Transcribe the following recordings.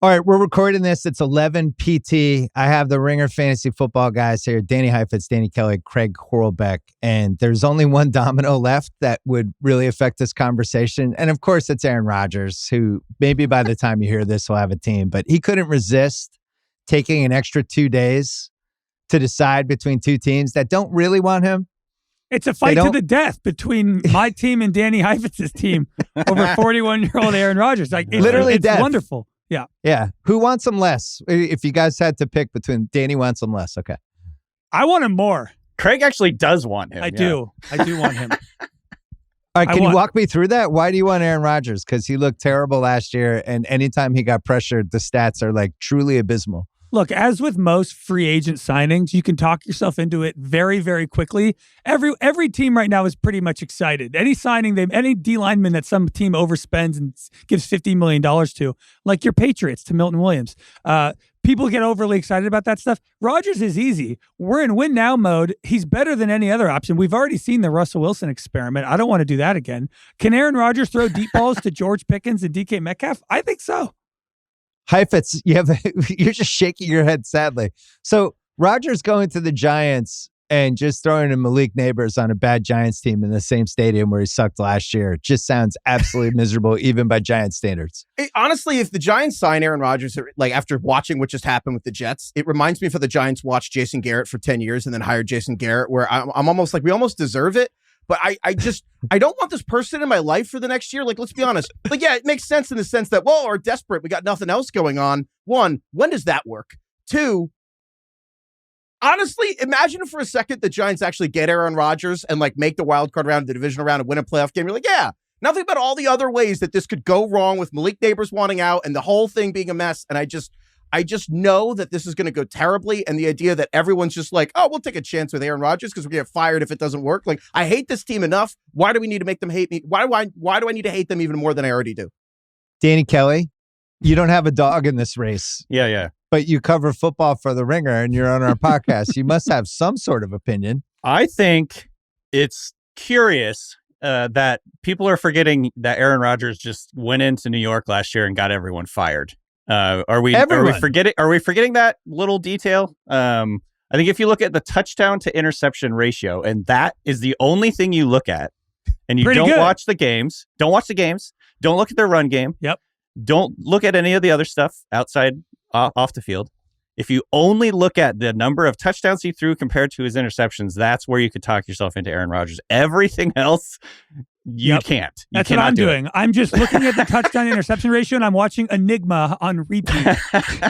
All right, we're recording this. It's 11 PT. I have the Ringer Fantasy Football guys here, Danny Heifetz, Danny Kelly, Craig Horlbeck, and there's only one domino left that would really affect this conversation. And of course, it's Aaron Rodgers, who maybe by the time you hear this will have a team, but he couldn't resist taking an extra 2 days to decide between two teams that don't really want him. It's a fight to the death between my team and Danny Heifetz's team over 41-year-old Aaron Rodgers. Like literally it's death. Wonderful. Yeah. Yeah. Who wants him less? If you guys had to pick between Danny wants him less. Okay. I want him more. Craig actually does want him. I do want him. All right. Can you walk me through that? Why do you want Aaron Rodgers? Because he looked terrible last year. And anytime he got pressured, the stats are like truly abysmal. Look, as with most free agent signings, you can talk yourself into it very, very quickly. Every team right now is pretty much excited. Any signing, any D lineman that some team overspends and gives $50 million to, like your Patriots to Milton Williams, people get overly excited about that stuff. Rodgers is easy. We're in win now mode. He's better than any other option. We've already seen the Russell Wilson experiment. I don't want to do that again. Can Aaron Rodgers throw deep balls to George Pickens and DK Metcalf? I think so. Heifetz, you're just shaking your head sadly. So Rodgers going to the Giants and just throwing in Malik Neighbors on a bad Giants team in the same stadium where he sucked last year just sounds absolutely miserable, even by Giants standards. Honestly, if the Giants sign Aaron Rodgers, like after watching what just happened with the Jets, it reminds me if the Giants watched Jason Garrett for 10 years and then hired Jason Garrett, where I'm almost like, we almost deserve it. But I don't want this person in my life for the next year. Like, let's be honest. Like, yeah, it makes sense in the sense that, well, we're desperate. We got nothing else going on. One, when does that work? Two, honestly, imagine for a second the Giants actually get Aaron Rodgers and like make the wild card round, the divisional round, and win a playoff game. You're like, yeah, nothing about all the other ways that this could go wrong with Malik Neighbors wanting out and the whole thing being a mess. And I just know that this is going to go terribly. And the idea that everyone's just like, oh, we'll take a chance with Aaron Rodgers because we get fired if it doesn't work. Like, I hate this team enough. Why do we need to make them hate me? Why do I need to hate them even more than I already do? Danny Kelly, you don't have a dog in this race. Yeah. But you cover football for the Ringer and you're on our podcast. You must have some sort of opinion. I think it's curious that people are forgetting that Aaron Rodgers just went into New York last year and got everyone fired. Are we forgetting that little detail? I think if you look at the touchdown to interception ratio, and that is the only thing you look at, and you don't watch the games, don't look at their run game. Yep. Don't look at any of the other stuff outside off the field. If you only look at the number of touchdowns he threw compared to his interceptions, that's where you could talk yourself into Aaron Rodgers. Everything else, you can't. That's what I'm doing. I'm just looking at the touchdown interception ratio, and I'm watching Enigma on repeat.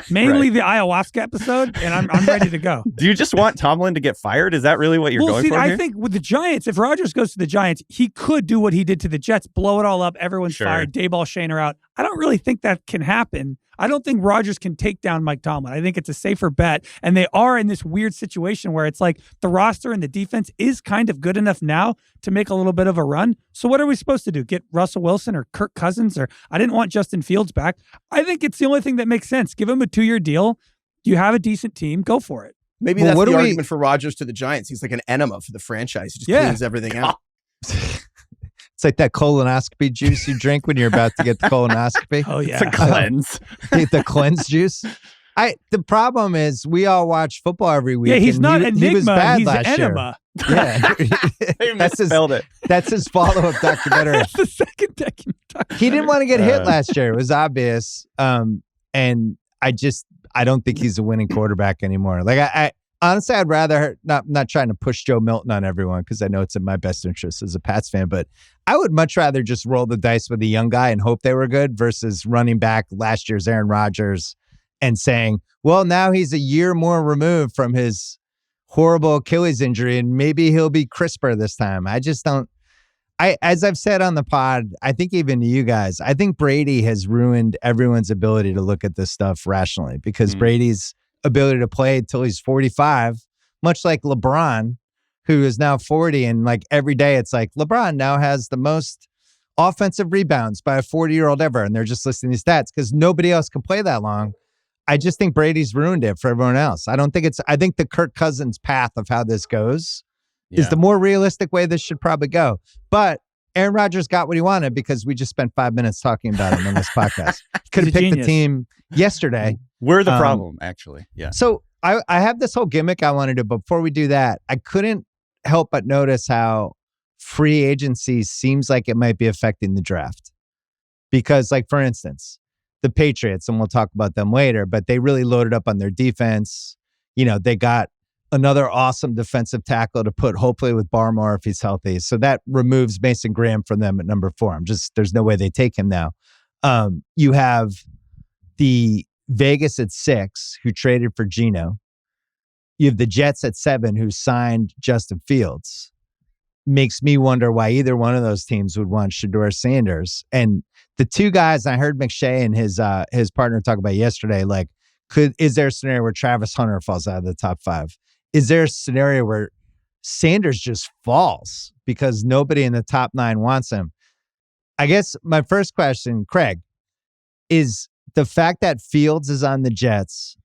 Mainly the ayahuasca episode, and I'm ready to go. Do you just want Tomlin to get fired? Is that really what you're going for here? I think with the Giants, if Rodgers goes to the Giants, he could do what he did to the Jets, blow it all up, everyone's fired, Dayball, Shane are out. I don't really think that can happen. I don't think Rodgers can take down Mike Tomlin. I think it's a safer bet. And they are in this weird situation where it's like the roster and the defense is kind of good enough now to make a little bit of a run. So what are we supposed to do? Get Russell Wilson or Kirk Cousins? Or I didn't want Justin Fields back. I think it's the only thing that makes sense. Give him a 2-year deal. You have a decent team. Go for it. Maybe that's the argument for Rodgers to the Giants. He's like an enema for the franchise. He just cleans everything out. It's like that colonoscopy juice you drink when you're about to get the colonoscopy. Oh, yeah. It's a cleanse. The cleanse juice. The problem is we all watch football every week. Yeah, he's not Enigma. He was bad he's last Enema. Year. Yeah. That's his follow-up documentary. That's the second documentary. He didn't want to get hit last year. It was obvious. And I don't think he's a winning quarterback anymore. Like I honestly, I'd rather not trying to push Joe Milton on everyone because I know it's in my best interest as a Pats fan, but I would much rather just roll the dice with a young guy and hope they were good versus running back last year's Aaron Rodgers and saying, well, now he's a year more removed from his horrible Achilles injury and maybe he'll be crisper this time. I just don't. As I've said on the pod, I think even to you guys, I think Brady has ruined everyone's ability to look at this stuff rationally because Brady's ability to play until he's 45, much like LeBron, who is now 40. And like every day it's like LeBron now has the most offensive rebounds by a 40-year-old ever. And they're just listing these stats because nobody else can play that long. I just think Brady's ruined it for everyone else. I think the Kirk Cousins path of how this goes is the more realistic way this should probably go. But Aaron Rodgers got what he wanted because we just spent 5 minutes talking about him on this podcast. He could have picked the team. yesterday. We're the problem, actually. Yeah. So I have this whole gimmick I want to do. But before we do that, I couldn't help but notice how free agency seems like it might be affecting the draft. Because, like, for instance, the Patriots, and we'll talk about them later, but they really loaded up on their defense. You know, they got another awesome defensive tackle to put, hopefully, with Barmore if he's healthy. So that removes Mason Graham from them at number 4. There's no way they take him now. You have the Vegas at 6, who traded for Geno. You have the Jets at 7, who signed Justin Fields. Makes me wonder why either one of those teams would want Shedeur Sanders. And the two guys I heard McShay and his partner talk about yesterday, like, is there a scenario where Travis Hunter falls out of the top 5? Is there a scenario where Sanders just falls because nobody in the top 9 wants him? I guess my first question, Craig, is the fact that Fields is on the Jets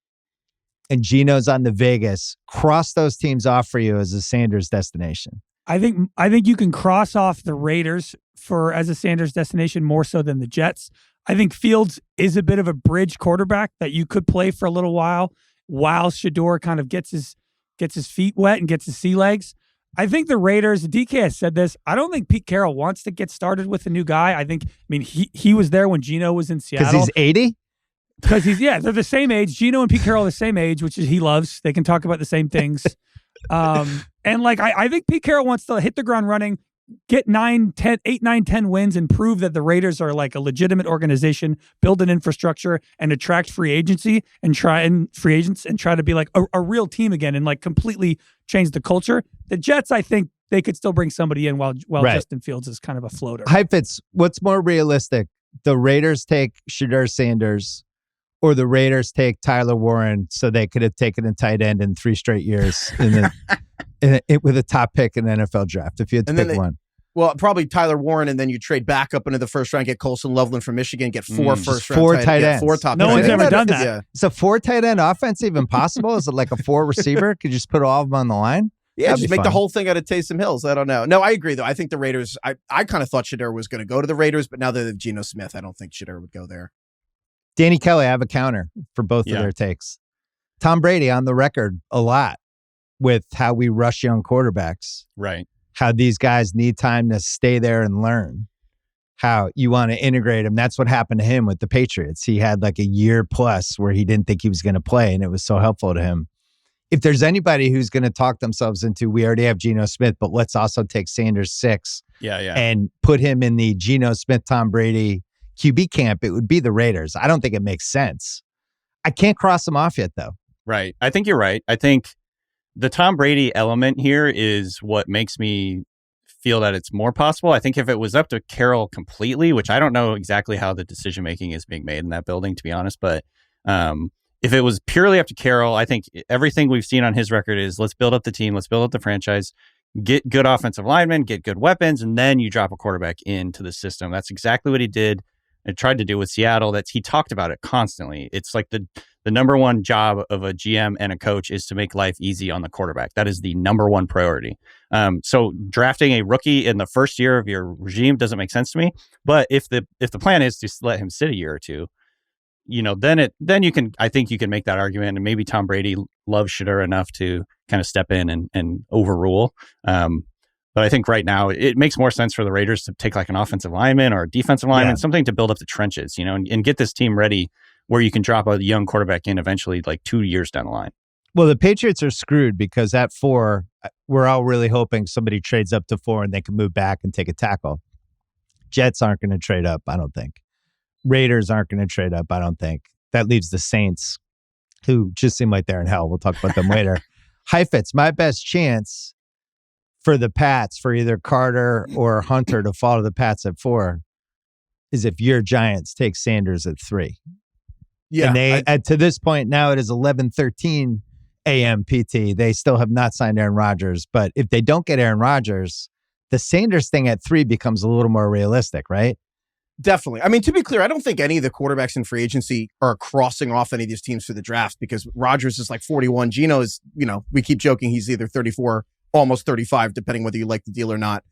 and Geno's on the Vegas, cross those teams off for you as a Sanders destination? I think you can cross off the Raiders as a Sanders destination more so than the Jets. I think Fields is a bit of a bridge quarterback that you could play for a little while Shedeur kind of gets his feet wet and gets his sea legs. I think the Raiders, DK has said this, I don't think Pete Carroll wants to get started with a new guy. He was there when Geno was in Seattle. Because he's 80? Because they're the same age. Geno and Pete Carroll are the same age, which is he loves. They can talk about the same things. And I think Pete Carroll wants to hit the ground running, get 8, 9, 10 wins and prove that the Raiders are like a legitimate organization, build an infrastructure and attract free agents and try to be like a real team again and like completely change the culture. The Jets, I think they could still bring somebody in while right. Justin Fields is kind of a floater. Heifetz, what's more realistic? The Raiders take Shedeur Sanders or the Raiders take Tyler Warren so they could have taken a tight end in 3 straight years with a top pick in the NFL draft, if you had to pick one? Well, probably Tyler Warren, and then you trade back up into the first round, get Colson Loveland from Michigan, get 4 first round 4 tight ends. 4 top. No one's ever done that. Yeah. Is a 4 tight end offense even possible? Is it like a 4 receiver? Could you just put all of them on the line? Yeah, just make the whole thing out of Taysom Hills. I don't know. No, I agree, though. I think the Raiders, I kind of thought Shedeur was going to go to the Raiders, but now that they have Geno Smith, I don't think Shedeur would go there. Danny Kelly, I have a counter for both of their takes. Tom Brady on the record a lot with how we rush young quarterbacks. Right. How these guys need time to stay there and learn. How you want to integrate them. That's what happened to him with the Patriots. He had like a year plus where he didn't think he was going to play, and it was so helpful to him. If there's anybody who's going to talk themselves into, we already have Geno Smith, but let's also take Sanders 6 and put him in the Geno Smith, Tom Brady QB camp, it would be the Raiders. I don't think it makes sense. I can't cross them off yet, though. Right. I think you're right. I think the Tom Brady element here is what makes me feel that it's more possible. I think if it was up to Carroll completely, which I don't know exactly how the decision-making is being made in that building, to be honest, but if it was purely up to Carroll, I think everything we've seen on his record is let's build up the team, let's build up the franchise, get good offensive linemen, get good weapons, and then you drop a quarterback into the system. That's exactly what he did. I tried to do with Seattle. He talked about it constantly. It's like the number one job of a GM and a coach is to make life easy on the quarterback. That is the number one priority. So drafting a rookie in the first year of your regime doesn't make sense to me. But if the plan is to let him sit a year or two, then you can. I think you can make that argument, and maybe Tom Brady loves Shedeur enough to kind of step in and overrule. But I think right now it makes more sense for the Raiders to take like an offensive lineman or a defensive lineman, something to build up the trenches, and get this team ready where you can drop a young quarterback in eventually, like 2 years down the line. Well, the Patriots are screwed because at 4, we're all really hoping somebody trades up to 4 and they can move back and take a tackle. Jets aren't going to trade up, I don't think. Raiders aren't going to trade up, I don't think. That leaves the Saints, who just seem like they're in hell. We'll talk about them later. Heifetz, my best chance for the Pats, for either Carter or Hunter to fall to the Pats at 4, is if your Giants take Sanders at 3. Yeah. And to this point, now it is 11:13 a.m. PT. They still have not signed Aaron Rodgers. But if they don't get Aaron Rodgers, the Sanders thing at 3 becomes a little more realistic, right? Definitely. I mean, to be clear, I don't think any of the quarterbacks in free agency are crossing off any of these teams for the draft because Rodgers is like 41. Geno is, we keep joking he's either 34, almost 35, depending whether you like the deal or not.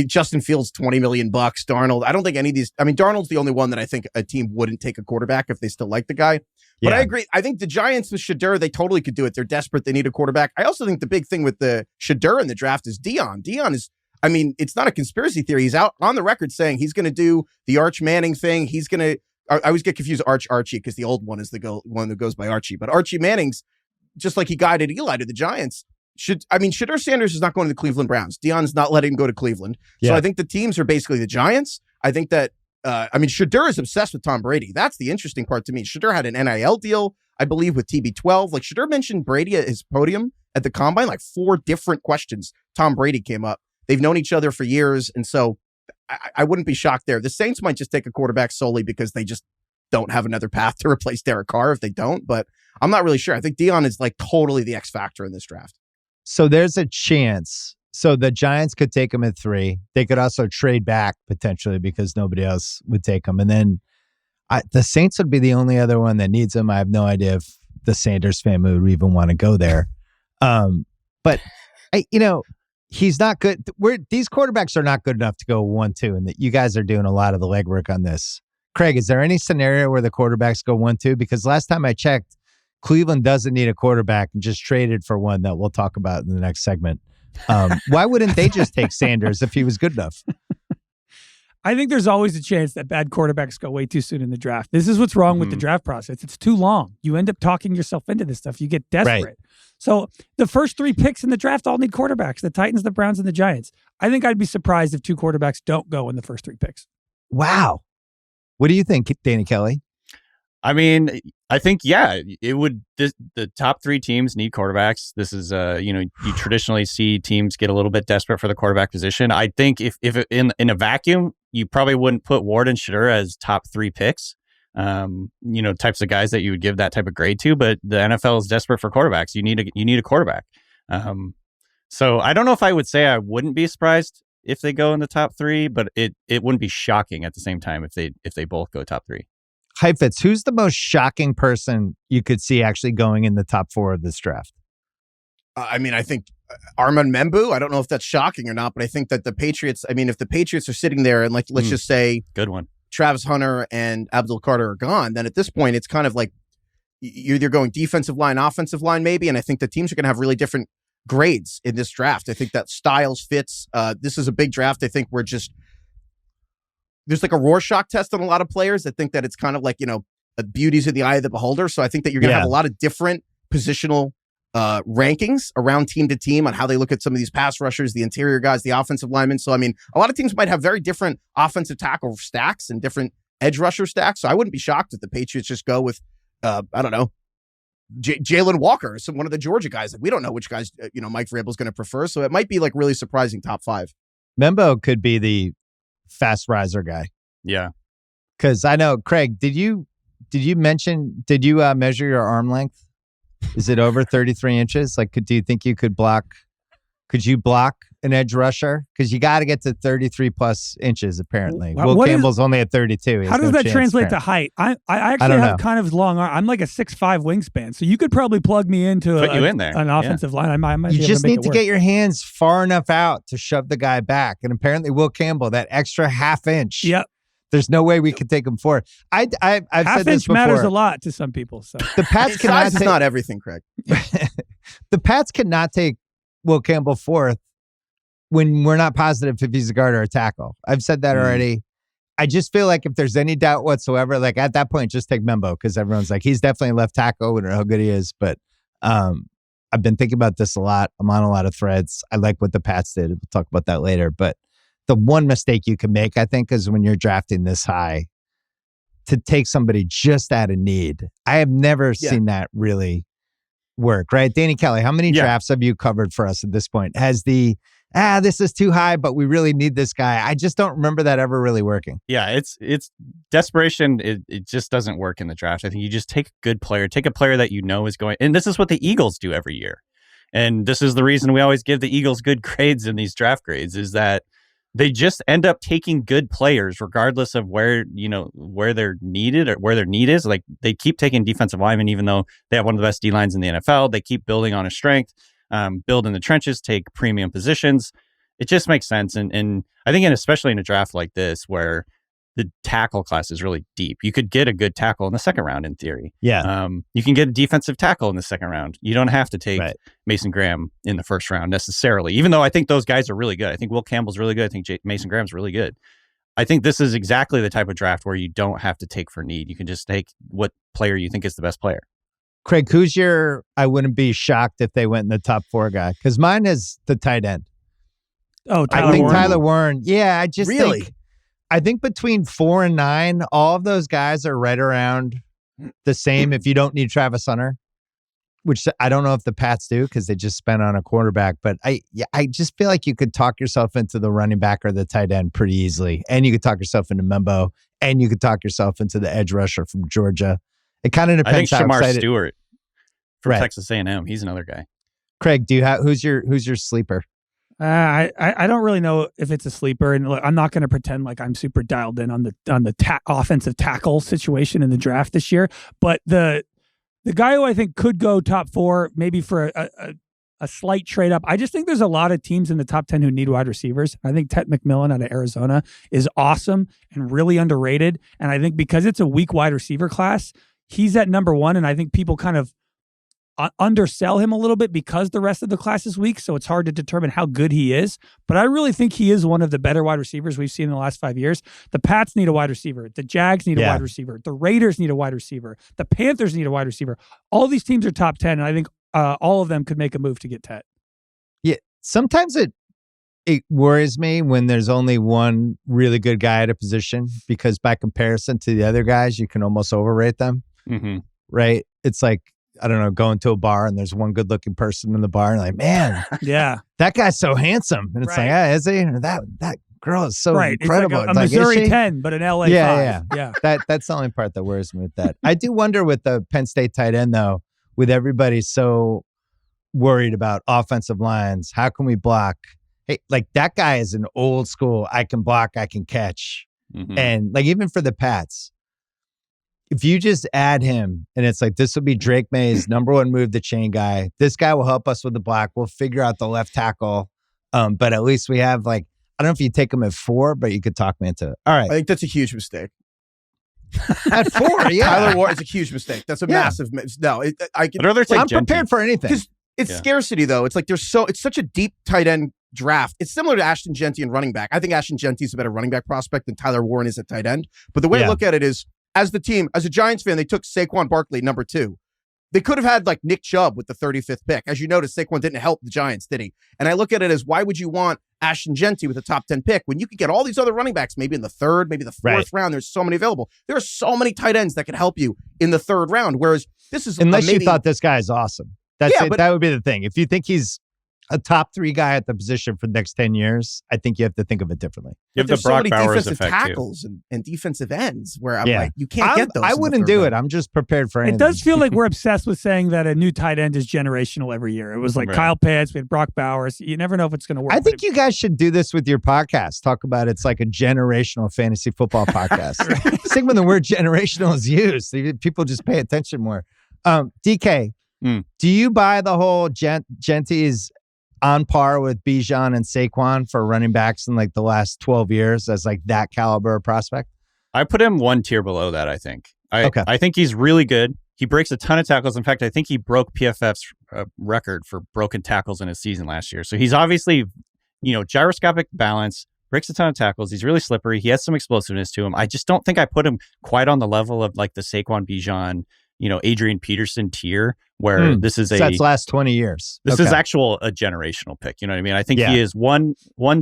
Justin Fields, $20 million. Darnold. I don't think any of these. I mean, Darnold's the only one that I think a team wouldn't take a quarterback if they still like the guy. But I agree. I think the Giants with Shedeur, they totally could do it. They're desperate. They need a quarterback. I also think the big thing with the Shedeur in the draft is Dion. Dion is, I mean, it's not a conspiracy theory. He's out on the record saying he's going to do the Arch Manning thing. He's going to, I always get confused Archie because the old one is the one that goes by Archie. But Archie Manning's, just like he guided Eli to the Giants. Shedeur Sanders is not going to the Cleveland Browns. Dion's not letting him go to Cleveland. So I think the teams are basically the Giants. I think that, Shedeur is obsessed with Tom Brady. That's the interesting part to me. Shedeur had an NIL deal, I believe, with TB12. Like, Shedeur mentioned Brady at his podium at the Combine, like 4 different questions. Tom Brady came up. They've known each other for years. And so I wouldn't be shocked there. The Saints might just take a quarterback solely because they just don't have another path to replace Derek Carr if they don't. But I'm not really sure. I think Dion is like totally the X factor in this draft. So there's a chance. So the Giants could take him at 3. They could also trade back potentially because nobody else would take him. And then the Saints would be the only other one that needs him. I have no idea if the Sanders family would even want to go there. But he's not good. These quarterbacks are not good enough to go 1-2, and that you guys are doing a lot of the legwork on this. Craig, is there any scenario where the quarterbacks go 1-2? Because last time I checked, Cleveland doesn't need a quarterback and just traded for one that we'll talk about in the next segment. Why wouldn't they just take Sanders if he was good enough? I think there's always a chance that bad quarterbacks go way too soon in the draft. This is what's wrong with the draft process. It's too long. You end up talking yourself into this stuff. You get desperate. Right. So the first 3 picks in the draft all need quarterbacks, the Titans, the Browns, and the Giants. I think I'd be surprised if 2 quarterbacks don't go in the first 3 picks. Wow. What do you think, Danny Kelly? I mean, I think, it would. The top 3 teams need quarterbacks. This is, you traditionally see teams get a little bit desperate for the quarterback position. I think if in a vacuum, you probably wouldn't put Ward and Shedeur as top 3 picks, types of guys that you would give that type of grade to. But the NFL is desperate for quarterbacks. You need a quarterback. So I don't know if I would say I wouldn't be surprised if they go in the top 3, but it wouldn't be shocking at the same time if they both go top 3. Heifetz, who's the most shocking person you could see actually going in the top 4 of this draft? I think Armand Membu. I don't know if that's shocking or not, but I think that the Patriots, if the Patriots are sitting there and let's just say good one, Travis Hunter and Abdul Carter are gone, then at this point, it's kind of like you're either going defensive line, offensive line, maybe. And I think the teams are going to have really different grades in this draft. I think that styles fits. This is a big draft. I think there's like a Rorschach test on a lot of players. I think that it's kind of like, a beauty's in the eye of the beholder. So I think that you're going to have a lot of different positional rankings around team to team on how they look at some of these pass rushers, the interior guys, the offensive linemen. So, a lot of teams might have very different offensive tackle stacks and different edge rusher stacks. So I wouldn't be shocked if the Patriots just go with, Jalen Walker, one of the Georgia guys. We don't know which guys, Mike Vrabel's going to prefer. So it might be like really surprising top 5. Membo could be the fast riser guy. Yeah. Because I know, Craig, did you measure your arm length? Is it over 33 inches? Like, do you think you could block an edge rusher? Because you got to get to 33 plus inches, apparently. Will Campbell's only at 32. How does that translate to height? I actually have kind of long arm. I'm like a 6'5" wingspan, so you could probably plug me into an offensive line. I might you just need to get your hands far enough out to shove the guy back. And apparently Will Campbell, that extra half inch. Yep. There's no way we could take him forward. I've half said this inch before. Matters a lot to some people. So the Pats cannot take not everything, Craig. The Pats cannot take Will Campbell fourth when we're not positive if he's a guard or a tackle. I've said that already. I just feel like if there's any doubt whatsoever, like at that point, just take Membo because everyone's like, he's definitely a left tackle. We don't know how good he is. But I've been thinking about this a lot. I'm on a lot of threads. I like what the Pats did. We'll talk about that later. But the one mistake you can make, I think, is when you're drafting this high to take somebody just out of need. I have never seen that really work, right? Danny Kelly, how many drafts have you covered for us at this point? Has this is too high, but we really need this guy. I just don't remember that ever really working. Yeah, it's desperation. It just doesn't work in the draft. I think you just take a good player, take a player that you know is going, and this is what the Eagles do every year. And this is the reason we always give the Eagles good grades in these draft grades is that they just end up taking good players regardless of where they're needed or where their need is. Like they keep taking defensive linemen, even though they have one of the best D lines in the NFL. They keep building on a strength, build in the trenches, take premium positions. It just makes sense. And I think, especially in a draft like this, where the tackle class is really deep, you could get a good tackle in the second round in theory. Yeah. You can get a defensive tackle in the second round. You don't have to take Mason Graham in the first round necessarily, even though I think those guys are really good. I think Will Campbell's really good. I think Mason Graham's really good. I think this is exactly the type of draft where you don't have to take for need. You can just take what player you think is the best player. Craig, who's your, I wouldn't be shocked if they went in the top 4 guy? Because mine is the tight end. Oh, I think Tyler Warren. Yeah, I just really? I think between 4 and 9, all of those guys are right around the same if you don't need Travis Hunter, which I don't know if the Pats do because they just spent on a quarterback. But I just feel like you could talk yourself into the running back or the tight end pretty easily. And you could talk yourself into Membo, and you could talk yourself into the edge rusher from Georgia. It kind of depends. I think how Shamar Stewart from Texas A&M. He's another guy. Craig, do you have who's your sleeper? I don't really know if it's a sleeper, and look, I'm not going to pretend like I'm super dialed in on the offensive tackle situation in the draft this year. But the guy who I think could go top 4, maybe for a slight trade up. I just think there's a lot of teams in the top 10 who need wide receivers. I think Tet McMillan out of Arizona is awesome and really underrated. And I think because it's a weak wide receiver class, he's at number 1, and I think people kind of undersell him a little bit because the rest of the class is weak, so it's hard to determine how good he is. But I really think he is one of the better wide receivers we've seen in the last 5 years. The Pats need a wide receiver. The Jags need a wide receiver. The Raiders need a wide receiver. The Panthers need a wide receiver. All these teams are top 10, and I think all of them could make a move to get Tet. Yeah, sometimes it worries me when there's only one really good guy at a position, because by comparison to the other guys, you can almost overrate them. Mm-hmm. Right? It's like, I don't know, going to a bar and there's one good looking person in the bar and like, man, yeah, that guy's so handsome. And it's like, is he? Or that girl is so incredible. It's like a Missouri 10, but an LA 5. Yeah. That's the only part that worries me with that. I do wonder with the Penn State tight end though, with everybody so worried about offensive lines, how can we block? Hey, like that guy is an old school, I can block, I can catch. Mm-hmm. And like even for the Pats, if you just add him and it's like, this will be Drake May's number 1 move the chain guy. This guy will help us with the block. We'll figure out the left tackle. But at least we have like, I don't know if you take him at 4, but you could talk me into it. All right. I think that's a huge mistake. At 4, yeah. Tyler Warren is a huge mistake. That's a massive no. I'm prepared for anything. Because it's scarcity though. It's like it's such a deep tight end draft. It's similar to Ashton Genty and running back. I think Ashton Genty is a better running back prospect than Tyler Warren is at tight end. But the way I look at it is, as the team, as a Giants fan, they took Saquon Barkley number 2. They could have had like Nick Chubb with the 35th pick. As you notice, Saquon didn't help the Giants, did he? And I look at it as, why would you want Ashton Genty with a top 10 pick when you could get all these other running backs, maybe in the 3rd, maybe the 4th round? There's so many available. There are so many tight ends that could help you in the 3rd round. Whereas this is unless you thought this guy is awesome. That's it. That would be the thing. If you think he's a top 3 guy at the position for the next 10 years, I think you have to think of it differently. You have the Brock Bowers defensive effect tackles and defensive ends where I'm like, you can't get those. I wouldn't do it. I'm just prepared for anything. It does feel like we're obsessed with saying that a new tight end is generational every year. It was like Kyle Pitts, we had Brock Bowers. You never know if it's going to work. I think you guys should do this with your podcast. Talk about it's like a generational fantasy football podcast. I think when the word generational is used, people just pay attention more. DK, do you buy the whole Genty's on par with Bijan and Saquon for running backs in like the last 12 years as like that caliber of prospect? I put him 1 tier below that, I think. I think he's really good. He breaks a ton of tackles. In fact, I think he broke PFF's record for broken tackles in his season last year. So he's obviously, gyroscopic balance, breaks a ton of tackles. He's really slippery. He has some explosiveness to him. I just don't think I put him quite on the level of like the Saquon, Bijan, Adrian Peterson tier, where this is that's last 20 years. This is a generational pick. You know what I mean? I think he is one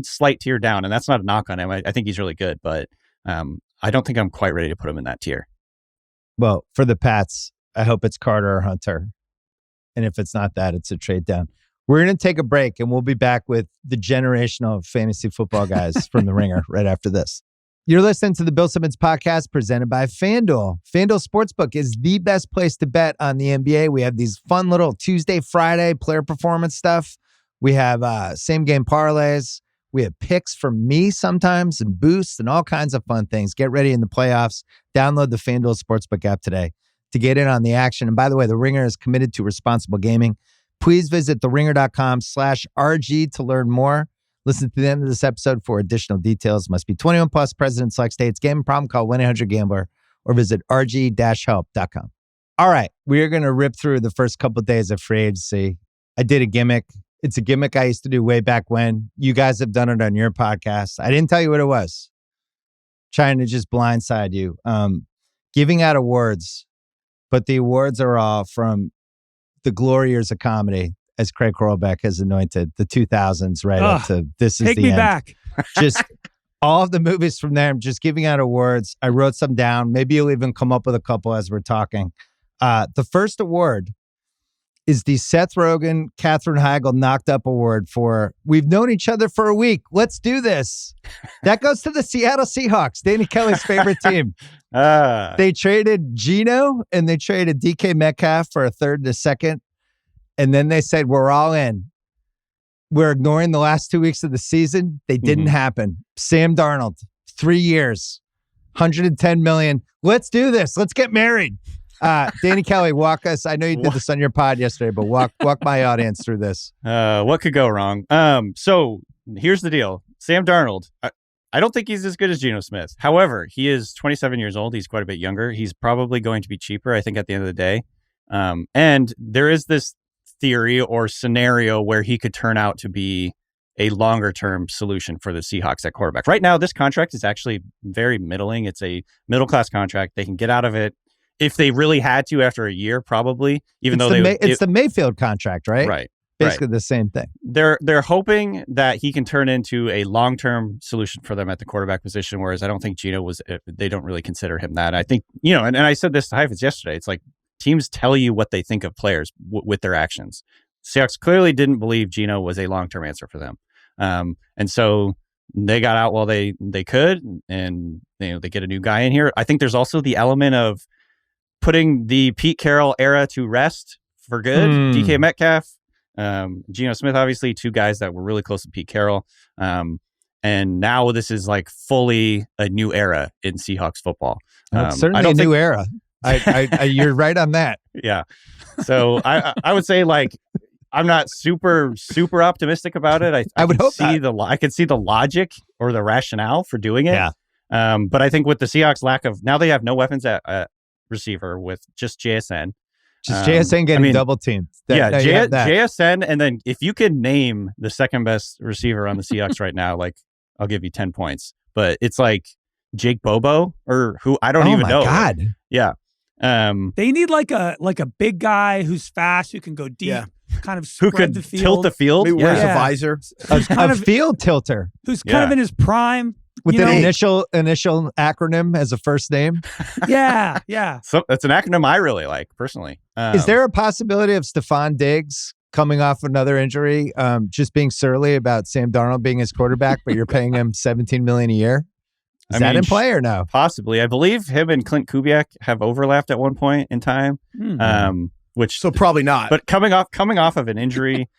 slight tier down, and that's not a knock on him. I think he's really good, but I don't think I'm quite ready to put him in that tier. Well, for the Pats, I hope it's Carter or Hunter. And if it's not that, it's a trade down. We're going to take a break, and we'll be back with the generational fantasy football guys from The Ringer right after this. You're listening to the Bill Simmons podcast presented by FanDuel. FanDuel Sportsbook is the best place to bet on the NBA. We have these fun little Tuesday, Friday player performance stuff. We have same game parlays. We have picks from me sometimes and boosts and all kinds of fun things. Get ready in the playoffs. Download the FanDuel Sportsbook app today to get in on the action. And by the way, The Ringer is committed to responsible gaming. Please visit theringer.com/RG to learn more. Listen to the end of this episode for additional details. Must be 21 plus, present in select states. Gambling problem, call 1-800-GAMBLER or visit rg-help.com. All right, we are going to rip through the first couple of days of free agency. I did a gimmick. It's a gimmick I used to do way back when. You guys have done it on your podcast. I didn't tell you what it was. Trying to just blindside you. Giving out awards, but the awards are all from the glory years of comedy, as Craig Horlbeck has anointed, the 2000s right up to This Is Take the me End. back. Just all of the movies from there. I'm just giving out awards. I wrote some down. Maybe you'll even come up with a couple as we're talking. The first award is the Seth Rogen, Katherine Heigl Knocked Up Award for We've Known Each Other for a Week. Let's do this. That goes to the Seattle Seahawks, Danny Kelly's favorite team. They traded Geno and they traded DK Metcalf for a third and a second. And then they said, we're all in. We're ignoring the last 2 weeks of the season. They didn't happen. Sam Darnold, 3 years, $110 million. Let's do this. Let's get married. Danny Kelly, walk us. I know you did this on your pod yesterday, but walk my audience through this. What could go wrong? So here's the deal. Sam Darnold, I don't think he's as good as Geno Smith. However, he is 27 years old. He's quite a bit younger. He's probably going to be cheaper, I think, at the end of the day. And there is this theory or scenario where he could turn out to be a longer term solution for the Seahawks at quarterback. Right now, this contract is actually very middling. It's a middle class contract. They can get out of it if they really had to after a year, probably. It's the Mayfield contract, right? Right. Basically the same thing. They're hoping that he can turn into a long term solution for them at the quarterback position. Whereas I don't think Geno was. They don't really consider him that. I think and I said this to Heifetz yesterday. It's like teams tell you what they think of players with their actions. Seahawks clearly didn't believe Geno was a long term answer for them, and so they got out while they could, and they get a new guy in here. I think there's also the element of putting the Pete Carroll era to rest for good. DK Metcalf, Geno Smith, obviously two guys that were really close to Pete Carroll. And now this is like fully a new era in Seahawks football. It's certainly a new era. You're right on that. Yeah. So I would say like, I'm not super optimistic about it. I would hope I could see the logic or the rationale for doing it. Yeah. But I think with the Seahawks now they have no weapons at receiver with just JSN. Just JSN getting double teamed. JSN, and then if you can name the second best receiver on the Seahawks right now, like I'll give you 10 points. But it's like Jake Bobo or who I don't even know. Oh my God. Yeah. They need like a big guy who's fast, who can go deep, kind of who could the field. tilt the field. Maybe wears a visor. A field tilter. Who's kind of in his prime. With an initial acronym as a first name. Yeah. So that's an acronym I really like personally. Is there a possibility of Stephon Diggs coming off another injury, just being surly about Sam Darnold being his quarterback, but you're paying him $17 million a year? Is that in play or no? Possibly. I believe him and Clint Kubiak have overlapped at one point in time. So probably not. But coming off of an injury.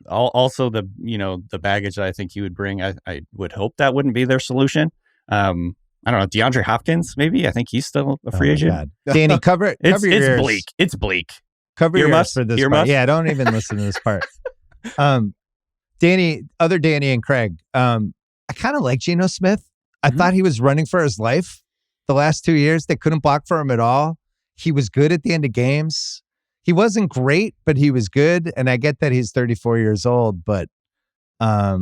Also, the baggage that I think he would bring, I would hope that wouldn't be their solution. I don't know, DeAndre Hopkins, maybe. I think he's still a free agent. God. Danny, cover your it's ears. bleak. It's bleak. Cover your ears for this part. Yeah, don't even listen to this part. Danny and Craig, I kind of like Geno Smith. I thought he was running for his life the last 2 years. They couldn't block for him at all. He was good at the end of games. He wasn't great, but he was good. And I get that he's 34 years old, but I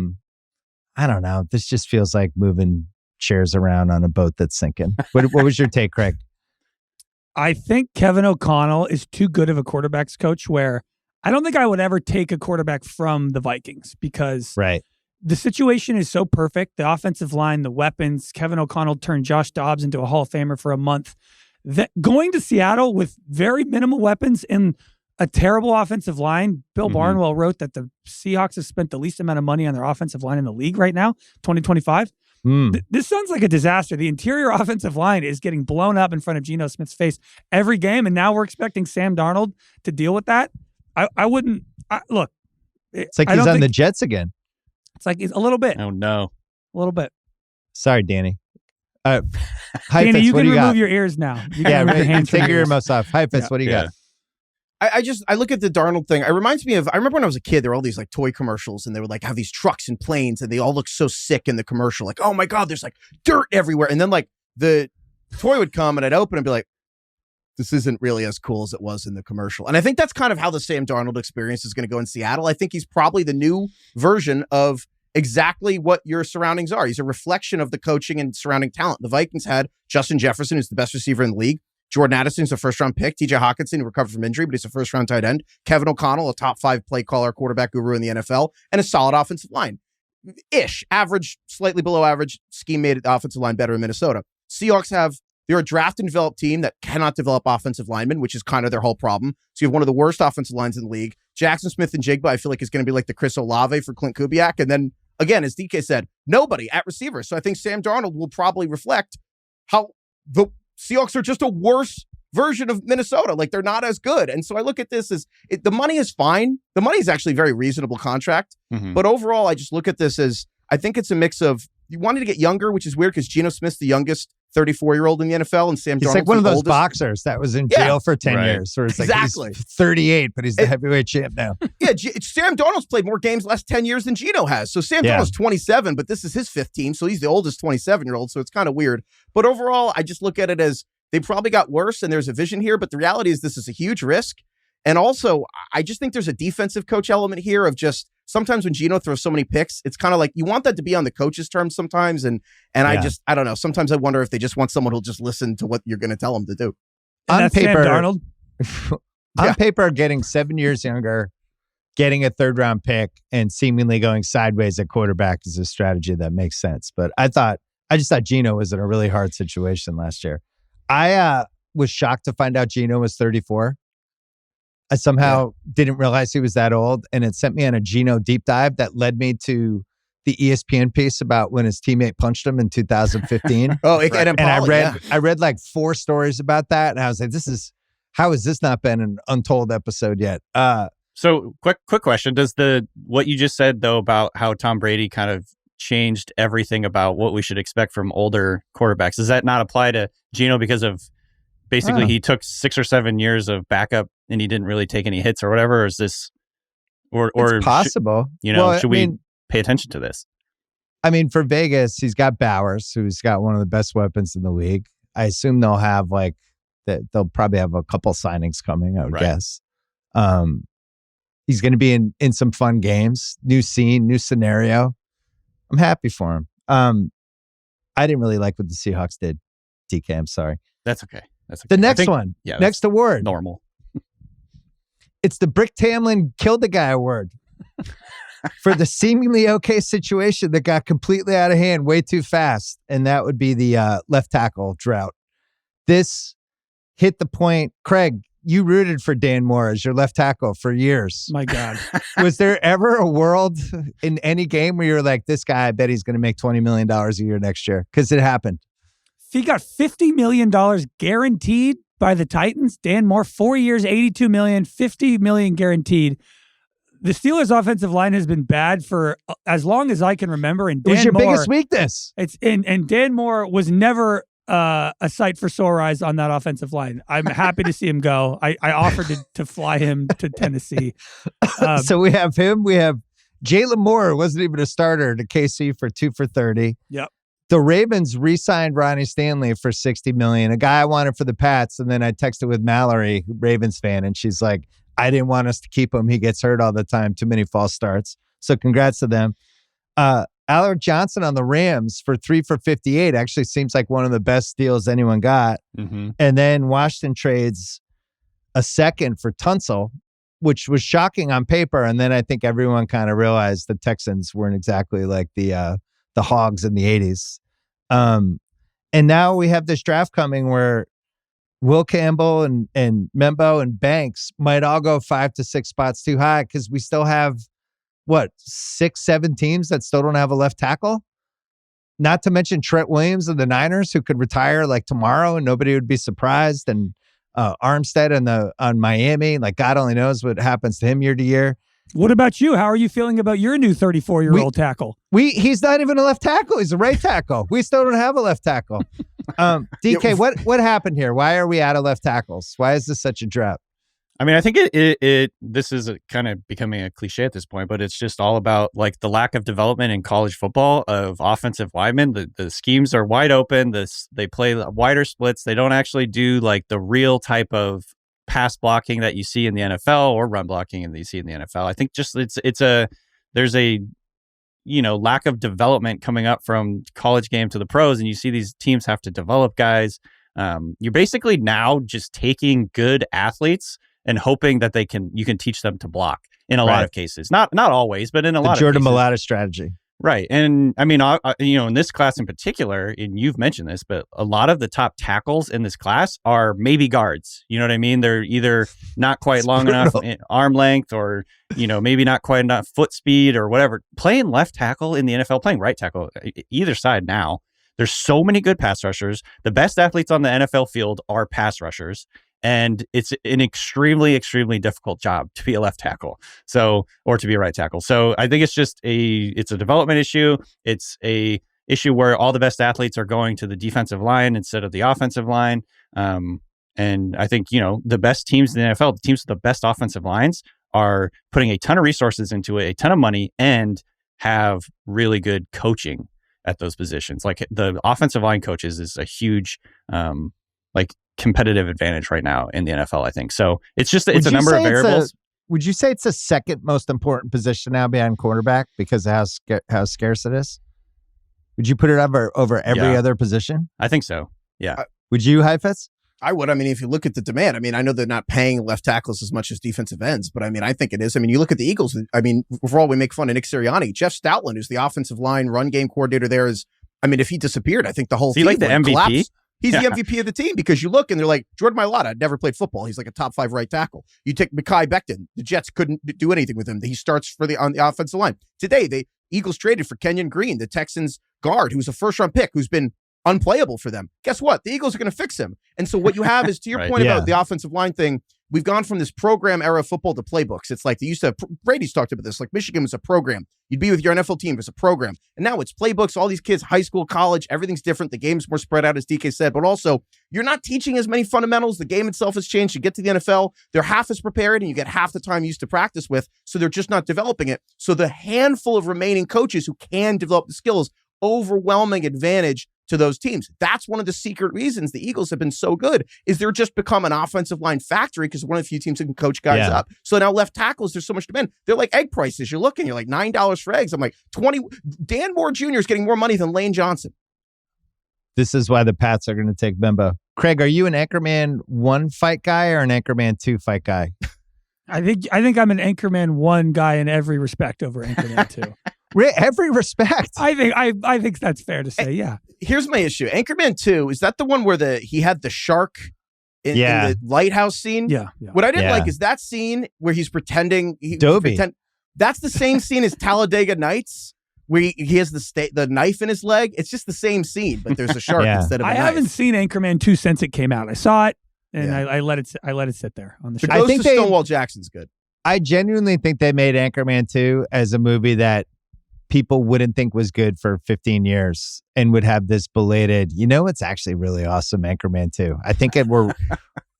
don't know. This just feels like moving chairs around on a boat that's sinking. What was your take, Craig? I think Kevin O'Connell is too good of a quarterbacks coach where I don't think I would ever take a quarterback from the Vikings because the situation is so perfect. The offensive line, the weapons, Kevin O'Connell turned Josh Dobbs into a Hall of Famer for a month. That going to Seattle with very minimal weapons and a terrible offensive line. Bill Barnwell wrote that the Seahawks have spent the least amount of money on their offensive line in the league right now, 2025. This sounds like a disaster. The interior offensive line is getting blown up in front of Geno Smith's face every game, and now we're expecting Sam Darnold to deal with that. I wouldn't look. It's like he's on the Jets again. It's like a little bit. Oh no, a little bit. Sorry, Danny. Danny, you can remove your ears now. You can remove your hands take your earmuffs off. Heifetz, what do you got? I look at the Darnold thing. It reminds me of, I remember when I was a kid, there were all these like toy commercials and they would like have these trucks and planes and they all look so sick in the commercial. Like, oh my God, there's like dirt everywhere. And then like the toy would come and I'd open and be like, this isn't really as cool as it was in the commercial. And I think that's kind of how the Sam Darnold experience is going to go in Seattle. I think he's probably the new version of exactly what your surroundings are. He's a reflection of the coaching and surrounding talent. The Vikings had Justin Jefferson, who's the best receiver in the league. Jordan Addison's a first-round pick. TJ Hawkinson, who recovered from injury, but he's a first-round tight end. Kevin O'Connell, a top 5 play caller, quarterback guru in the NFL, and a solid offensive line. Ish, average, slightly below average, scheme-made offensive line better in Minnesota. Seahawks they're a draft and develop team that cannot develop offensive linemen, which is kind of their whole problem. So you have one of the worst offensive lines in the league. Jackson Smith and Jigba, I feel like is going to be like the Chris Olave for Clint Kubiak. And then, again, as DK said, nobody at receiver. So I think Sam Darnold will probably reflect how the Seahawks are just a worse version of Minnesota. Like, they're not as good. And so I look at this as the money is fine. The money is actually a very reasonable contract. Mm-hmm. But overall, I just look at this as, I think it's a mix of, you wanted to get younger, which is weird because Geno Smith's the youngest 34-year-old in the NFL, and Sam Darnold's he's like one of those oldest boxers that was in jail for 10 years. Where it's exactly. Like he's 38, but he's the heavyweight champ now. Yeah, Sam Darnold's played more games the last 10 years than Geno has. So Sam Darnold's 27, but this is his 5th team, so he's the oldest 27-year-old, so it's kind of weird. But overall, I just look at it as they probably got worse, and there's a vision here, but the reality is this is a huge risk. And also, I just think there's a defensive coach element here of just sometimes when Geno throws so many picks, it's kind of like you want that to be on the coach's terms sometimes. And I don't know. Sometimes I wonder if they just want someone who'll just listen to what you're going to tell them to do. On paper, Darnold. On paper, getting 7 years younger, getting a 3rd-round pick, and seemingly going sideways at quarterback is a strategy that makes sense. But I just thought Geno was in a really hard situation last year. I was shocked to find out Geno was 34. I somehow didn't realize he was that old, and it sent me on a Geno deep dive that led me to the ESPN piece about when his teammate punched him in 2015. And I read like 4 stories about that, and I was like, how has this not been an untold episode yet? So quick question. Does what you just said though about how Tom Brady kind of changed everything about what we should expect from older quarterbacks, does that not apply to Geno because of basically he took 6 or 7 years of backup and he didn't really take any hits or whatever? Or is this, or it's possible? Should we pay attention to this? I mean, for Vegas, he's got Bowers, who's got one of the best weapons in the league. I assume they'll have they'll probably have a couple signings coming, I would guess. He's going to be in some fun games, new scene, new scenario. I'm happy for him. I didn't really like what the Seahawks did. DK, I'm sorry. That's okay. The next one. Next award. Normal. It's the Brick Tamland Killed the Guy Award for the seemingly okay situation that got completely out of hand way too fast. And that would be the left tackle drought. This hit the point. Craig, you rooted for Dan Moore as your left tackle for years. My God. Was there ever a world in any game where you're like, this guy, I bet he's going to make $20 million a year next year? Because it happened. He got $50 million guaranteed by the Titans. Dan Moore, 4 years, $82 million, $50 million guaranteed. The Steelers' offensive line has been bad for as long as I can remember. And Dan it was your Moore, biggest weakness. And Dan Moore was never a sight for sore eyes on that offensive line. I'm happy to see him go. I offered to fly him to Tennessee. So we have him. We have Jalen Moore, wasn't even a starter, to KC for 2 for $30. Yep. The Ravens re-signed Ronnie Stanley for $60 million, a guy I wanted for the Pats. And then I texted with Mallory, Ravens fan, and she's like, I didn't want us to keep him. He gets hurt all the time. Too many false starts. So congrats to them. Alec Johnson on the Rams for 3 for $58 actually seems like one of the best deals anyone got. Mm-hmm. And then Washington trades a second for Tunsil, which was shocking on paper. And then I think everyone kind of realized the Texans weren't exactly like the Hogs in the 80s. And now we have this draft coming where Will Campbell and Membo and Banks might all go 5 to 6 spots too high because we still have, 6-7 teams that still don't have a left tackle? Not to mention Trent Williams of the Niners, who could retire like tomorrow and nobody would be surprised. And Armstead on Miami, like God only knows what happens to him year to year. What about you? How are you feeling about your new 34-year-old tackle? He's not even a left tackle. He's a right tackle. We still don't have a left tackle. DK, what happened here? Why are we out of left tackles? Why is this such a drought? I mean, I think this is kind of becoming a cliche at this point, but it's just all about like the lack of development in college football of offensive linemen. The schemes are wide open. They play wider splits. They don't actually do like the real type of pass blocking that you see in the NFL or run blocking that you see in the NFL. I think just there's a lack of development coming up from college game to the pros, and you see these teams have to develop guys. You're basically now just taking good athletes and hoping that you can teach them to block in a lot of cases. Not always, but in a lot of cases. Jordan Mailata strategy. Right. And I mean, in this class in particular, and you've mentioned this, but a lot of the top tackles in this class are maybe guards. You know what I mean? They're either not quite long enough arm length or, maybe not quite enough foot speed or whatever. Playing left tackle in the NFL, playing right tackle, either side now. There's so many good pass rushers. The best athletes on the NFL field are pass rushers. And it's an extremely, extremely difficult job to be a left tackle, or to be a right tackle. So I think it's a development issue. It's a issue where all the best athletes are going to the defensive line instead of the offensive line. And I think, the best teams in the NFL, the teams with the best offensive lines are putting a ton of resources into it, a ton of money, and have really good coaching at those positions. Like the offensive line coaches is a huge, competitive advantage right now in the NFL, I think. So it's a number of variables. Would you say it's the second most important position now behind quarterback because of how scarce it is? Would you put it over every other position? I think so. Yeah. Would you, Heifetz? I would. I mean, if you look at the demand, I mean, I know they're not paying left tackles as much as defensive ends, but I mean, I think it is. I mean, you look at the Eagles. I mean, overall, we make fun of Nick Sirianni. Jeff Stoutland, who's the offensive line run game coordinator there, if he disappeared, I think the whole team would collapse. He's the MVP of the team because you look and they're like, Jordan Mailata never played football. He's like a top 5 right tackle. You take Mekhi Becton. The Jets couldn't do anything with him. He starts on the offensive line. Today, the Eagles traded for Kenyon Green, the Texans guard, who's a first-round pick, who's been unplayable for them. Guess what? The Eagles are going to fix him. And so what you have is, to your point about the offensive line thing, we've gone from this program era of football to playbooks. It's like they used to, Brady's talked about this, like Michigan was a program. You'd be with your NFL team as a program. And now it's playbooks, all these kids, high school, college, everything's different. The game's more spread out, as DK said, but also you're not teaching as many fundamentals. The game itself has changed. You get to the NFL, they're half as prepared and you get half the time used to practice with. So they're just not developing it. So the handful of remaining coaches who can develop the skills, overwhelming advantage to those teams. That's one of the secret reasons the Eagles have been so good is they're just become an offensive line factory because one of the few teams that can coach guys up. So now left tackles, there's so much demand. They're like egg prices. You're like $9 for eggs. I'm like 20. Dan Moore Jr. is getting more money than Lane Johnson. This is why the Pats are going to take Bimbo. Craig, are you an Anchorman 1 fight guy or an Anchorman 2 fight guy? I think I'm an Anchorman 1 guy in every respect over Anchorman 2. Every respect. I think that's fair to say. Yeah. Here's my issue. Anchorman 2, is that the one where he had the shark in the lighthouse scene? Yeah. What I didn't like is that scene where he's pretending. Dobie. That's the same scene as Talladega Nights, where he has the knife in his leg. It's just the same scene, but there's a shark instead of a knife. I haven't seen Anchorman 2 since it came out. I saw it and I let it sit there on the show. I think Stonewall Jackson's good. I genuinely think they made Anchorman 2 as a movie that people wouldn't think was good for 15 years and would have this belated, it's actually really awesome, Anchorman 2. I think we're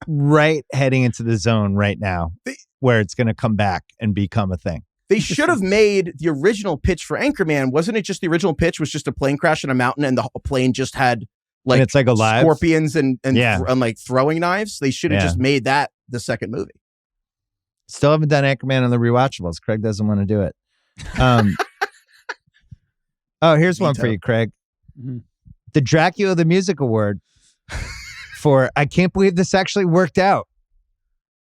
right heading into the zone right now where it's going to come back and become a thing. They should have made the original pitch for Anchorman. Wasn't it just the original pitch was just a plane crash on a mountain and the plane just had and it's like alive? Scorpions and like throwing knives? They should have just made that the second movie. Still haven't done Anchorman on the rewatchables. Craig doesn't want to do it. Oh, here's one for you, Craig. Mm-hmm. The Dracula the Music Award for I can't believe this actually worked out.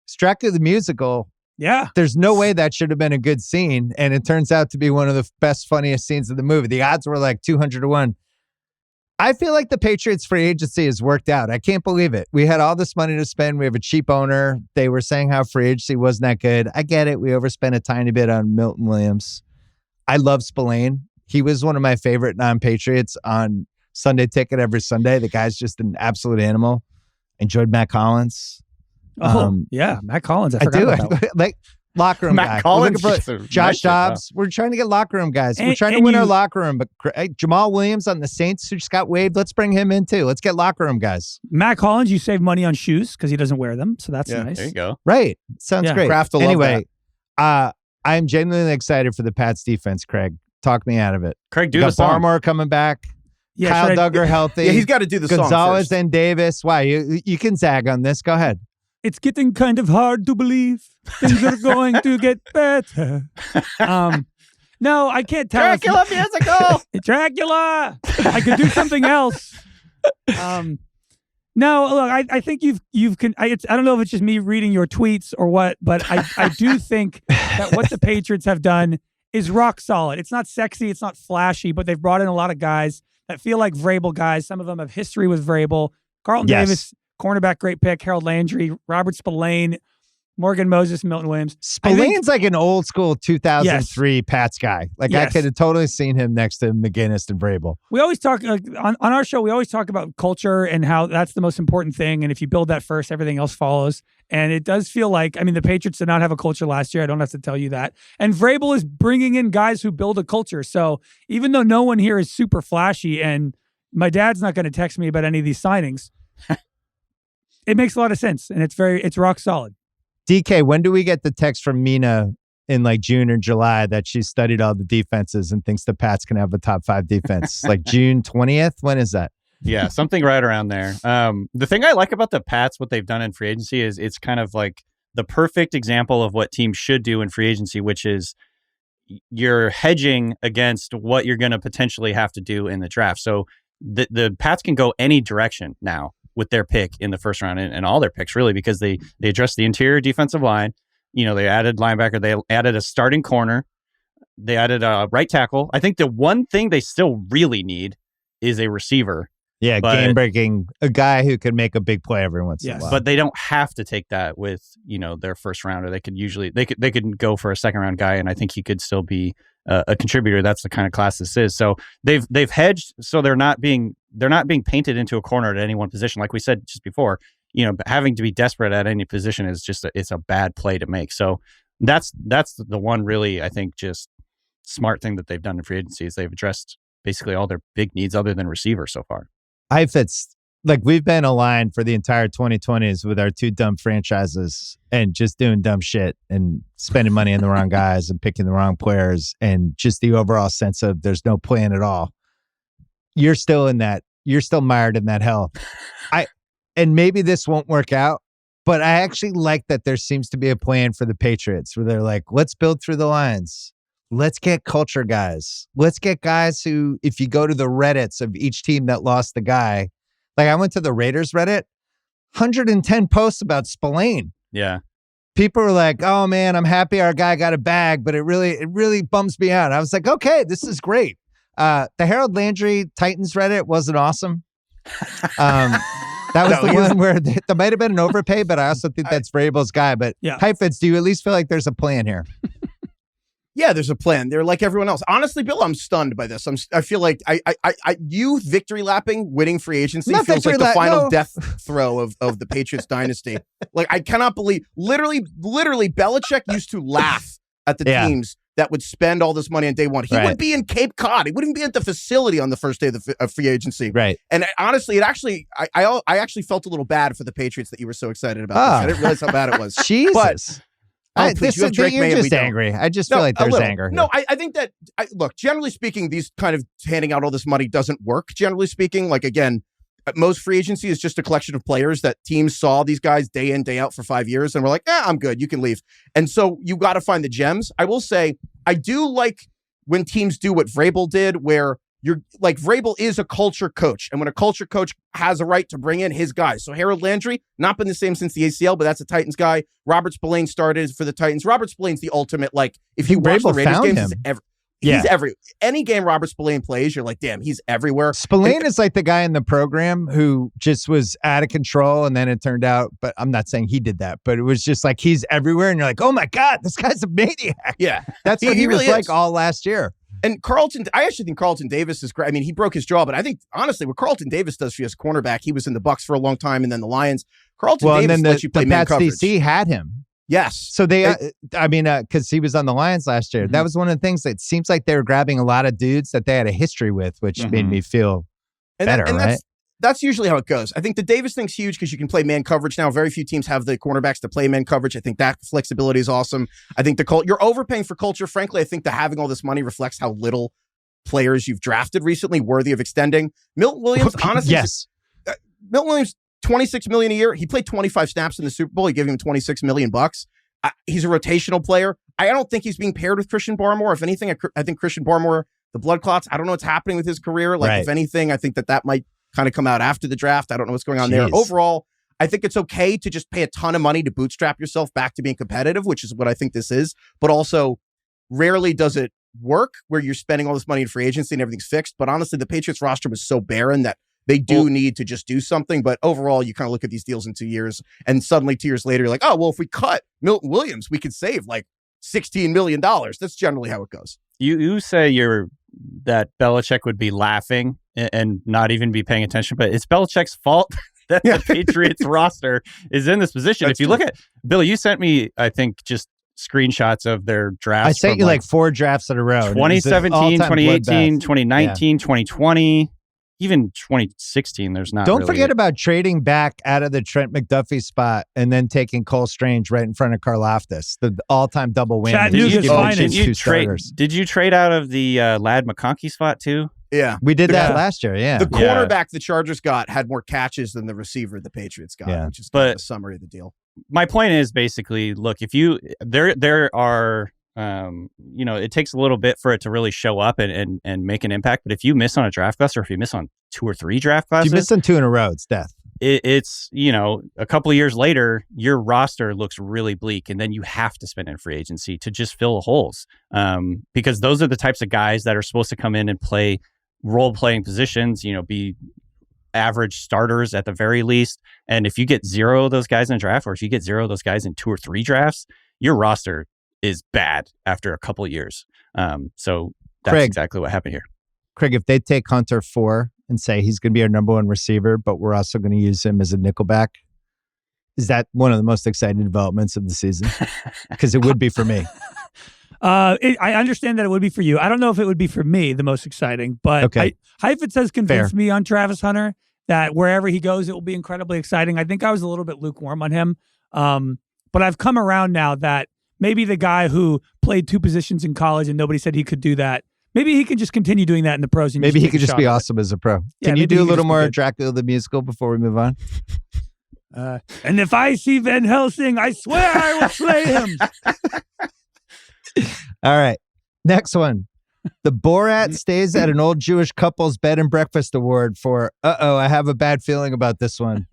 It's Dracula the Musical. Yeah. There's no way that should have been a good scene, and it turns out to be one of the best, funniest scenes of the movie. The odds were like 200-1. I feel like the Patriots free agency has worked out. I can't believe it. We had all this money to spend. We have a cheap owner. They were saying how free agency wasn't that good. I get it. We overspent a tiny bit on Milton Williams. I love Spillane. He was one of my favorite non-Patriots on Sunday Ticket every Sunday. The guy's just an absolute animal. Enjoyed Matt Collins. Yeah, Matt Collins. I forgot about that. locker room guy. Matt Collins, we're looking for Josh Dobbs. We're trying to get locker room guys. We're trying to win our locker room. But Jamal Williams on the Saints who just got waived. Let's bring him in too. Let's get locker room guys. Matt Collins, you save money on shoes because he doesn't wear them, so that's nice. There you go. Right, sounds great. Kraft will anyway, I'm genuinely excited for the Pats defense. Craig, talk me out of it. Craig, do the song. Barmore coming back. Yeah, Kyle Duggar healthy. Yeah, he's got to do the Gonzalez song first. and Davis. Why you can zag on this? Go ahead. It's getting kind of hard to believe things are going to get better. No, I can't tell. Dracula musical. Dracula. I could do something else. No, look, I think I don't know if it's just me reading your tweets or what, but I do think that what the Patriots have done is rock solid. It's not sexy, it's not flashy, but they've brought in a lot of guys that feel like Vrabel guys. Some of them have history with Vrabel. Carlton Davis, cornerback, great pick. Harold Landry, Robert Spillane, Morgan Moses, Milton Williams. Spillane's like an old school 2003 Pats guy. Like I could have totally seen him next to McGinnis and Vrabel. We always talk on our show. We always talk about culture and how that's the most important thing. And if you build that first, everything else follows. And it does feel like, the Patriots did not have a culture last year. I don't have to tell you that. And Vrabel is bringing in guys who build a culture. So even though no one here is super flashy, and my dad's not going to text me about any of these signings, it makes a lot of sense. And it's rock solid. DK, when do we get the text from Mina in like June or July that she studied all the defenses and thinks the Pats can have a top 5 defense? Like June 20th? When is that? Yeah, something right around there. The thing I like about the Pats, what they've done in free agency is it's kind of like the perfect example of what teams should do in free agency, which is you're hedging against what you're going to potentially have to do in the draft. So the Pats can go any direction now with their pick in the first round and all their picks really, because they addressed the interior defensive line. They added linebacker, they added a starting corner, they added a right tackle. I think the one thing they still really need is a receiver. Yeah, game breaking, a guy who can make a big play every once in a while. But they don't have to take that with, their first rounder. They could usually they could go for a second round guy, and I think he could still be a contributor. That's the kind of class this is. So they've hedged, so they're not being painted into a corner at any one position. Like we said just before, having to be desperate at any position is just it's a bad play to make. So that's the one really, I think, just smart thing that they've done in free agency is they've addressed basically all their big needs other than receiver so far. Heifetz, like we've been aligned for the entire 2020s with our 2 dumb franchises and just doing dumb shit and spending money on the wrong guys and picking the wrong players and just the overall sense of there's no plan at all. You're still mired in that hell. And maybe this won't work out, but I actually like that there seems to be a plan for the Patriots where they're like, let's build through the lines. Let's get culture guys. Let's get guys who, if you go to the Reddits of each team that lost the guy, like I went to the Raiders Reddit, 110 posts about Spillane. Yeah. People were like, oh man, I'm happy our guy got a bag, but it really bums me out. I was like, okay, this is great. The Harold Landry Titans Reddit wasn't awesome. That was the one where there might have been an overpay, but I also think that's Vrabel's guy. But Heifetz, do you at least feel like there's a plan here? Yeah, there's a plan. They're like everyone else. Honestly, Bill, I'm stunned by this. I feel like you victory lapping winning free agency feels like the final death throw of the Patriots dynasty. Like I cannot believe, literally, Belichick used to laugh at the teams that would spend all this money on day one. He would be in Cape Cod. He wouldn't be at the facility on the first day of free agency. Right. And honestly, I actually felt a little bad for the Patriots that you were so excited about this. I didn't realize how bad it was. Jesus. But you're just angry. I just feel like there's anger here. No, I think that, look, generally speaking, these kind of handing out all this money doesn't work, generally speaking. Like, again, most free agency is just a collection of players that teams saw these guys day in, day out for 5 years, and we're like, I'm good. You can leave. And so you got to find the gems. I will say, I do like when teams do what Vrabel did, where you're like, Vrabel is a culture coach. And when a culture coach has a right to bring in his guys. So Harold Landry, not been the same since the ACL, but that's a Titans guy. Robert Spillane started for the Titans. Robert Spillane's the ultimate, like, if you watch the Raiders games, he's every any game Robert Spillane plays, you're like, damn, he's everywhere. Spillane is like the guy in the program who just was out of control, and then it turned out, but I'm not saying he did that, but it was just like he's everywhere, and you're like, oh my God, this guy's a maniac. Yeah. That's what he really was like all last year. And I actually think Carlton Davis is great. I mean, he broke his jaw, but I think, honestly, what Carlton Davis does for you as cornerback, he was in the Bucs for a long time and then the Lions. Carlton Davis lets you play man coverage. DC had him. Yes. So because he was on the Lions last year. That was one of the things that seems like they were grabbing a lot of dudes that they had a history with, which made me feel better, right? That's usually how it goes. I think the Davis thing's huge because you can play man coverage now. Very few teams have the cornerbacks to play man coverage. I think that flexibility is awesome. I think you're overpaying for culture. Frankly, I think that having all this money reflects how little players you've drafted recently worthy of extending. Milton Williams, honestly, Milton Williams, $26 million a year. He played 25 snaps in the Super Bowl. He gave him $26 million. He's a rotational player. I don't think he's being paired with Christian Barmore. If anything, I think Christian Barmore, the blood clots, I don't know what's happening with his career. If anything, I think that might kind of come out after the draft. I don't know what's going on there. Overall, I think it's okay to just pay a ton of money to bootstrap yourself back to being competitive, which is what I think this is. But also, rarely does it work where you're spending all this money in free agency and everything's fixed. But honestly, the Patriots roster was so barren that they do need to just do something. But overall, you kind of look at these deals in 2 years, and suddenly 2 years later, you're like, oh, well, if we cut Milton Williams, we could save like $16 million. That's generally how it goes. You say that Belichick would be laughing and not even be paying attention, but it's Belichick's fault that the Patriots roster is in this position. That's if you look at Billy, you sent me, I think, just screenshots of their drafts. I sent you like 4 drafts in a row. 2017, 2018, 2019, 2020, even 2016. There's not. Don't forget about trading back out of the Trent McDuffie spot and then taking Cole Strange right in front of Karlaftis, the all-time double win. Did you trade out of the Ladd McConkey spot too? Yeah. We did that last year, yeah. The cornerback the Chargers got had more catches than the receiver the Patriots got, which is kind of a summary of the deal. My point is basically, look, if there are, it takes a little bit for it to really show up and make an impact. But if you miss on a draft class, or if you miss on 2 or 3 draft classes, you miss on 2 in a row, it's death. It's a couple of years later, your roster looks really bleak, and then you have to spend in free agency to just fill the holes. Because those are the types of guys that are supposed to come in and play role-playing positions, be average starters at the very least. And if you get 0 of those guys in a draft, or if you get 0 of those guys in 2 or 3 drafts, your roster is bad after a couple of years. So that's exactly what happened here. Craig, if they take Hunter 4 and say he's going to be our number 1 receiver, but we're also going to use him as a nickelback, is that one of the most exciting developments of the season? Because it would be for me. I understand that it would be for you. I don't know if it would be for me the most exciting, but Heifetz has convinced me on Travis Hunter that wherever he goes, it will be incredibly exciting. I think I was a little bit lukewarm on him, but I've come around now that maybe the guy who played 2 positions in college and nobody said he could do that, maybe he can just continue doing that in the pros. And maybe he could just be awesome as a pro. Can you do a little more Dracula the musical before we move on? And if I see Van Helsing, I swear I will slay him. All right. Next one. The Borat stays at an old Jewish couple's bed and breakfast award for, I have a bad feeling about this one.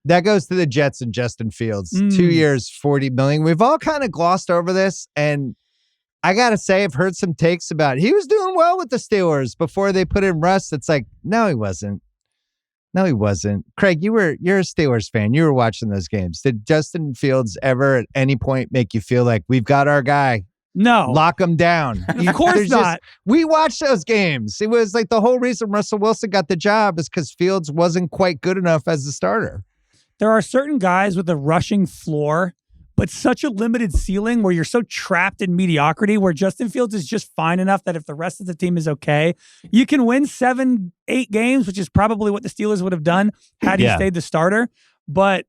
That goes to the Jets and Justin Fields. 2 years, $40 million. We've all kind of glossed over this, and I got to say, I've heard some takes about it. He was doing well with the Steelers before they put in Russ. It's like, no, he wasn't. No, he wasn't. Craig, you're a Steelers fan. You were watching those games. Did Justin Fields ever at any point make you feel like we've got our guy? No. Lock him down. Of course not. We watched those games. It was like the whole reason Russell Wilson got the job is because Fields wasn't quite good enough as a starter. There are certain guys with a rushing floor, but such a limited ceiling where you're so trapped in mediocrity, where Justin Fields is just fine enough that if the rest of the team is okay, you can win 7-8 games, which is probably what the Steelers would have done had he stayed the starter. But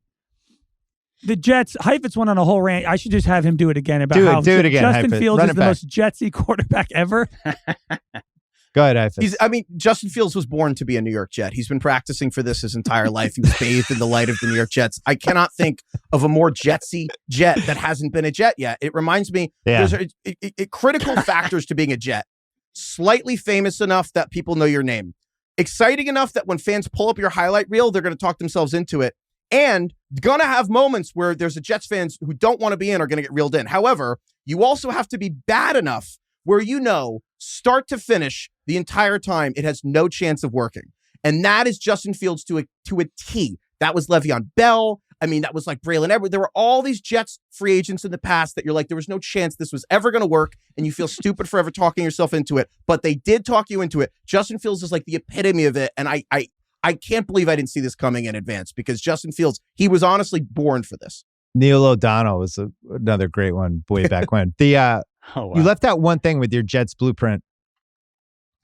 the Jets, Heifetz went on a whole rant. I should just have him do it again about how Justin Heifetz. Fields is the most Jetsy quarterback ever. Go ahead, Heifetz. Justin Fields was born to be a New York Jet. He's been practicing for this his entire life. He was bathed in the light of the New York Jets. I cannot think of a more Jetsy Jet that hasn't been a Jet yet. It reminds me, there's critical factors to being a Jet. Slightly famous enough that people know your name. Exciting enough that when fans pull up your highlight reel, they're going to talk themselves into it. And going to have moments where there's a Jets fans who don't want to be in are going to get reeled in. However, you also have to be bad enough where start to finish, the entire time, it has no chance of working. And that is Justin Fields to a T. That was Le'Veon Bell. That was like Braylon Edwards. There were all these Jets free agents in the past that you're like, there was no chance this was ever going to work, and you feel stupid for ever talking yourself into it. But they did talk you into it. Justin Fields is like the epitome of it, and I can't believe I didn't see this coming in advance, because Justin Fields, he was honestly born for this. Neil O'Donnell was another great one way back when. You left out one thing with your Jets blueprint,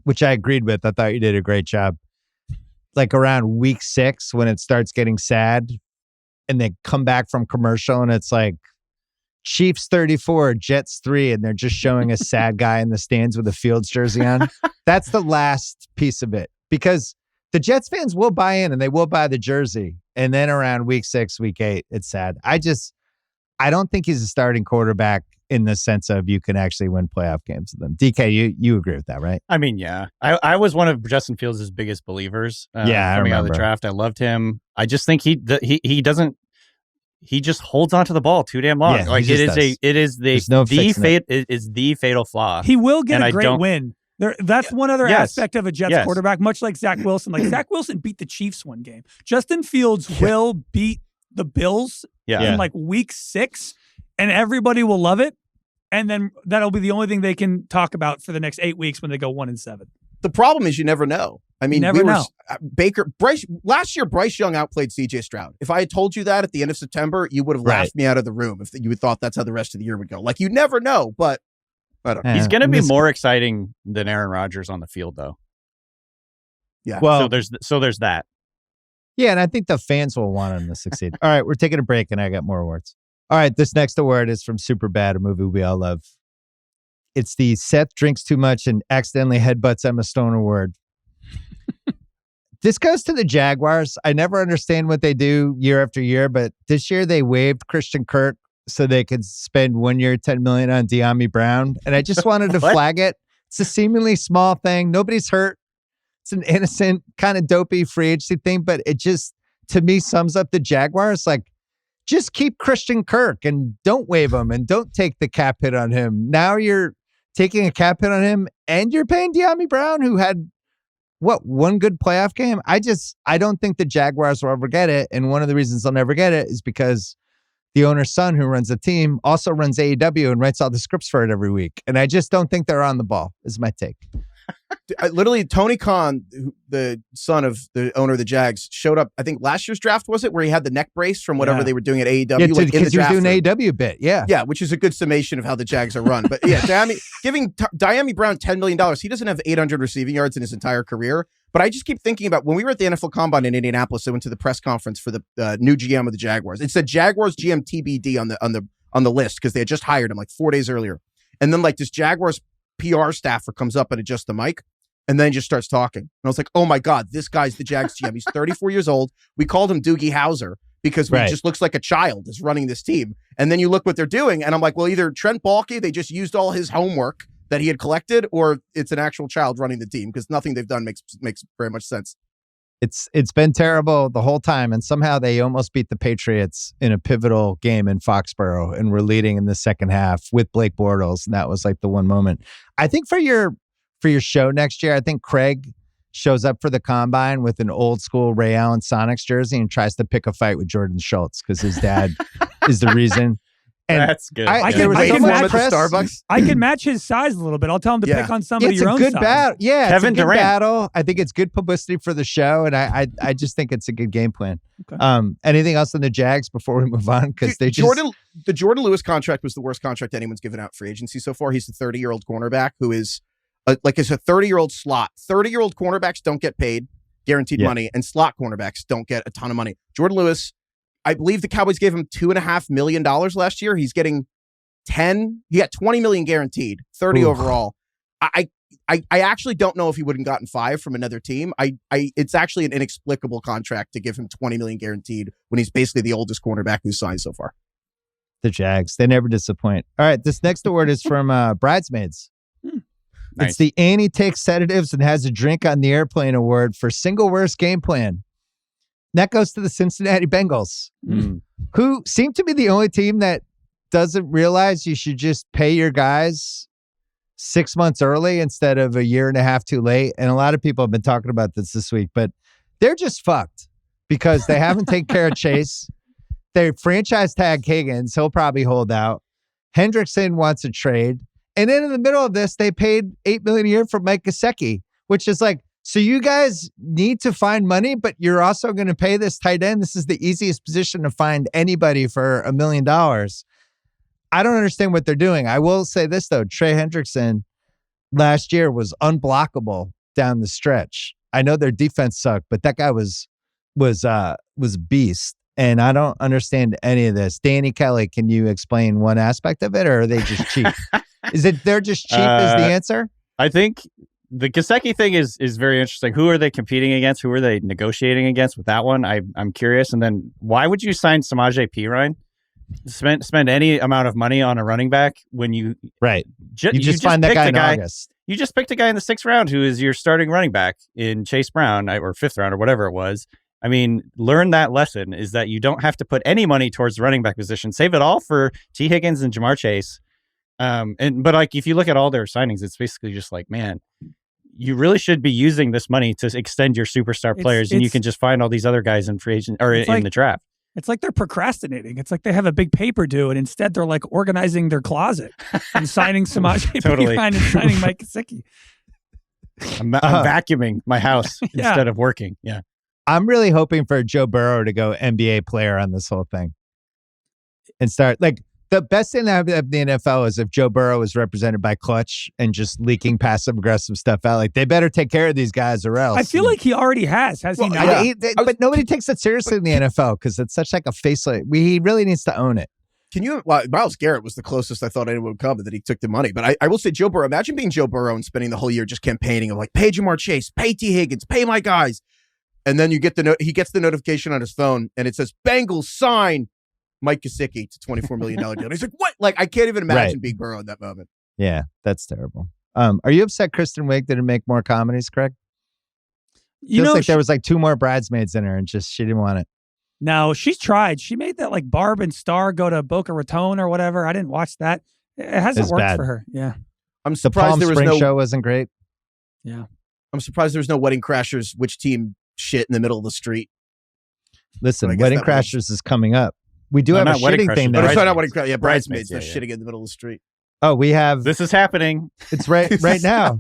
which I agreed with. I thought you did a great job. Like around week 6 when it starts getting sad and they come back from commercial and it's like Chiefs 34, Jets 3, and they're just showing a sad guy in the stands with a Fields jersey on. That's the last piece of it because the Jets fans will buy in and they will buy the jersey. And then around week 6, week 8, it's sad. I don't think he's a starting quarterback in the sense of you can actually win playoff games with them. DK, you agree with that, right? I mean, yeah. I was one of Justin Fields' biggest believers coming out of the draft. I loved him. I just think he just holds onto the ball too damn long. Yeah, like it is the fatal flaw. He will get a great win. That's one other aspect of a Jets quarterback, much like Zach Wilson. Like Zach Wilson beat the Chiefs one game. Justin Fields will beat the Bills in like week 6, and everybody will love it. And then that'll be the only thing they can talk about for the next 8 weeks when they go 1-7. The problem is you never know. I mean, last year, Bryce Young outplayed CJ Stroud. If I had told you that at the end of September, you would have laughed me out of the room if you thought that's how the rest of the year would go. Like, you never know, but I don't know. He's going to be more exciting than Aaron Rodgers on the field, though. Yeah. Well, so there's that. Yeah, and I think the fans will want him to succeed. All right, we're taking a break, and I got more awards. All right, this next award is from Superbad, a movie we all love. It's the Seth drinks too much and accidentally headbutts Emma Stone award. This goes to the Jaguars. I never understand what they do year after year, but this year they waived Christian Kirk so they could spend 1 year, $10 million on De'Ami Brown. And I just wanted to flag it. It's a seemingly small thing. Nobody's hurt. It's an innocent, kind of dopey free agency thing, but it just, to me, sums up the Jaguars. Like, just keep Christian Kirk and don't waive him and don't take the cap hit on him. Now you're taking a cap hit on him and you're paying De'Ami Brown, who had, one good playoff game? I don't think the Jaguars will ever get it. And one of the reasons they'll never get it is because the owner's son, who runs the team, also runs AEW and writes all the scripts for it every week. And I just don't think they're on the ball, is my take. Literally, Tony Khan, the son of the owner of the Jags, showed up, I think last year's draft, was it, where he had the neck brace from whatever they were doing at AEW? Yeah, because he was doing an AEW bit, Yeah, which is a good summation of how the Jags are run. But yeah, giving De'Ami Brown $10 million, he doesn't have 800 receiving yards in his entire career. But I just keep thinking about when we were at the NFL Combine in Indianapolis, I went to the press conference for the new GM of the Jaguars. It said Jaguars GM TBD on the list because they had just hired him like 4 days earlier. And then like this Jaguars PR staffer comes up and adjusts the mic and then just starts talking. And I was like, oh my God, this guy's the Jags GM. He's 34 years old. We called him Doogie Howser because he just looks like a child is running this team. And then you look what they're doing. And I'm like, well, either Trent Baalke, they just used all his homework that he had collected, or it's an actual child running the team because nothing they've done makes very much sense. It's been terrible the whole time, and somehow they almost beat the Patriots in a pivotal game in Foxborough and were leading in the second half with Blake Bortles, and that was like the one moment. I think for your show next year, I think Craig shows up for the Combine with an old school Ray Allen Sonics jersey and tries to pick a fight with Jordan Schultz because his dad is the reason. And that's good. I can match his size a little bit. I'll tell him to pick on somebody your own size. Battle. Yeah, Kevin it's a good Durant. battle. I think it's good publicity for the show, and I just think it's a good game plan. Okay. Anything else on the Jags before we move on? Because the Jordan Lewis contract was the worst contract anyone's given out free agency so far. He's the 30-year-old cornerback who is it's a 30-year-old slot. 30-year-old cornerbacks don't get paid guaranteed money, and slot cornerbacks don't get a ton of money. Jordan Lewis, I believe the Cowboys gave him $2.5 million last year. He's getting 10. He got 20 million guaranteed, 30 overall. I actually don't know if he wouldn't gotten 5 from another team. It's actually an inexplicable contract to give him 20 million guaranteed when he's basically the oldest cornerback who's signed so far. The Jags, they never disappoint. All right, this next award is from Bridesmaids. Nice. It's the Annie Takes Sedatives and Has a Drink on the Airplane award for single worst game plan. That goes to the Cincinnati Bengals, who seem to be the only team that doesn't realize you should just pay your guys 6 months early instead of a year and a half too late. And a lot of people have been talking about this week, but they're just fucked because they haven't taken care of Chase. They franchise tag Higgins. He'll probably hold out. Hendrickson wants a trade. And then in the middle of this, they paid $8 million a year for Mike Gesicki, which is like So you guys need to find money, but you're also going to pay this tight end. This is the easiest position to find anybody for $1 million. I don't understand what they're doing. I will say this, though. Trey Hendrickson last year was unblockable down the stretch. I know their defense sucked, but that guy was a beast. And I don't understand any of this. Danny Kelly, can you explain one aspect of it, or are they just cheap? Is it they're just cheap is the answer? I think the Gesicki thing is very interesting. Who are they competing against? Who are they negotiating against with that one? I'm curious. And then why would you sign Samaje Perine? Spend any amount of money on a running back when you you just find that guy in August. You just picked a guy in the 6th round who is your starting running back in Chase Brown, or 5th round, or whatever it was. I mean, learn that lesson, is that you don't have to put any money towards the running back position. Save it all for T. Higgins and Jamar Chase. But like, if you look at all their signings, it's basically just like, man, you really should be using this money to extend your superstar players, and you can just find all these other guys in free agent or in the draft. It's like they're procrastinating. It's like they have a big paper due, and instead they're like organizing their closet and signing Samaje Perine and signing Mike Gesicki. I'm vacuuming my house instead of working. Yeah. I'm really hoping for Joe Burrow to go NBA player on this whole thing and start like the best thing that happened in the NFL is if Joe Burrow is represented by Clutch and just leaking passive aggressive stuff out. Like, they better take care of these guys or else. I feel like he already has. Has he not? But nobody takes it seriously in the NFL because it's such like a faceless. He really needs to own it. Myles Garrett was the closest I thought anyone would come, and that he took the money. But I will say Joe Burrow, imagine being Joe Burrow and spending the whole year just campaigning of like, pay Jamar Chase, pay T. Higgins, pay my guys. And then you get he gets the notification on his phone, and it says, Bengals sign Mike Gesicki to $24 million deal. And he's like, what? Like, I can't even imagine being Burrow in that moment. Yeah, that's terrible. Are you upset Kristen Wiig didn't make more comedies, Craig? Feels like there was like 2 more bridesmaids in her, and just she didn't want it. No, she's tried. She made that like Barb and Star go to Boca Raton or whatever. I didn't watch that. It hasn't worked for her. Yeah. I'm surprised there was no show wasn't great. Yeah. I'm surprised there was no Wedding Crashers, which team shit in the middle of the street. Listen, Wedding Crashers is coming up. We do have a shitting thing. But it's not Wedding Crashers. Yeah, Bridesmaids. They're shitting in the middle of the street. Oh, we have. This is happening. It's right now.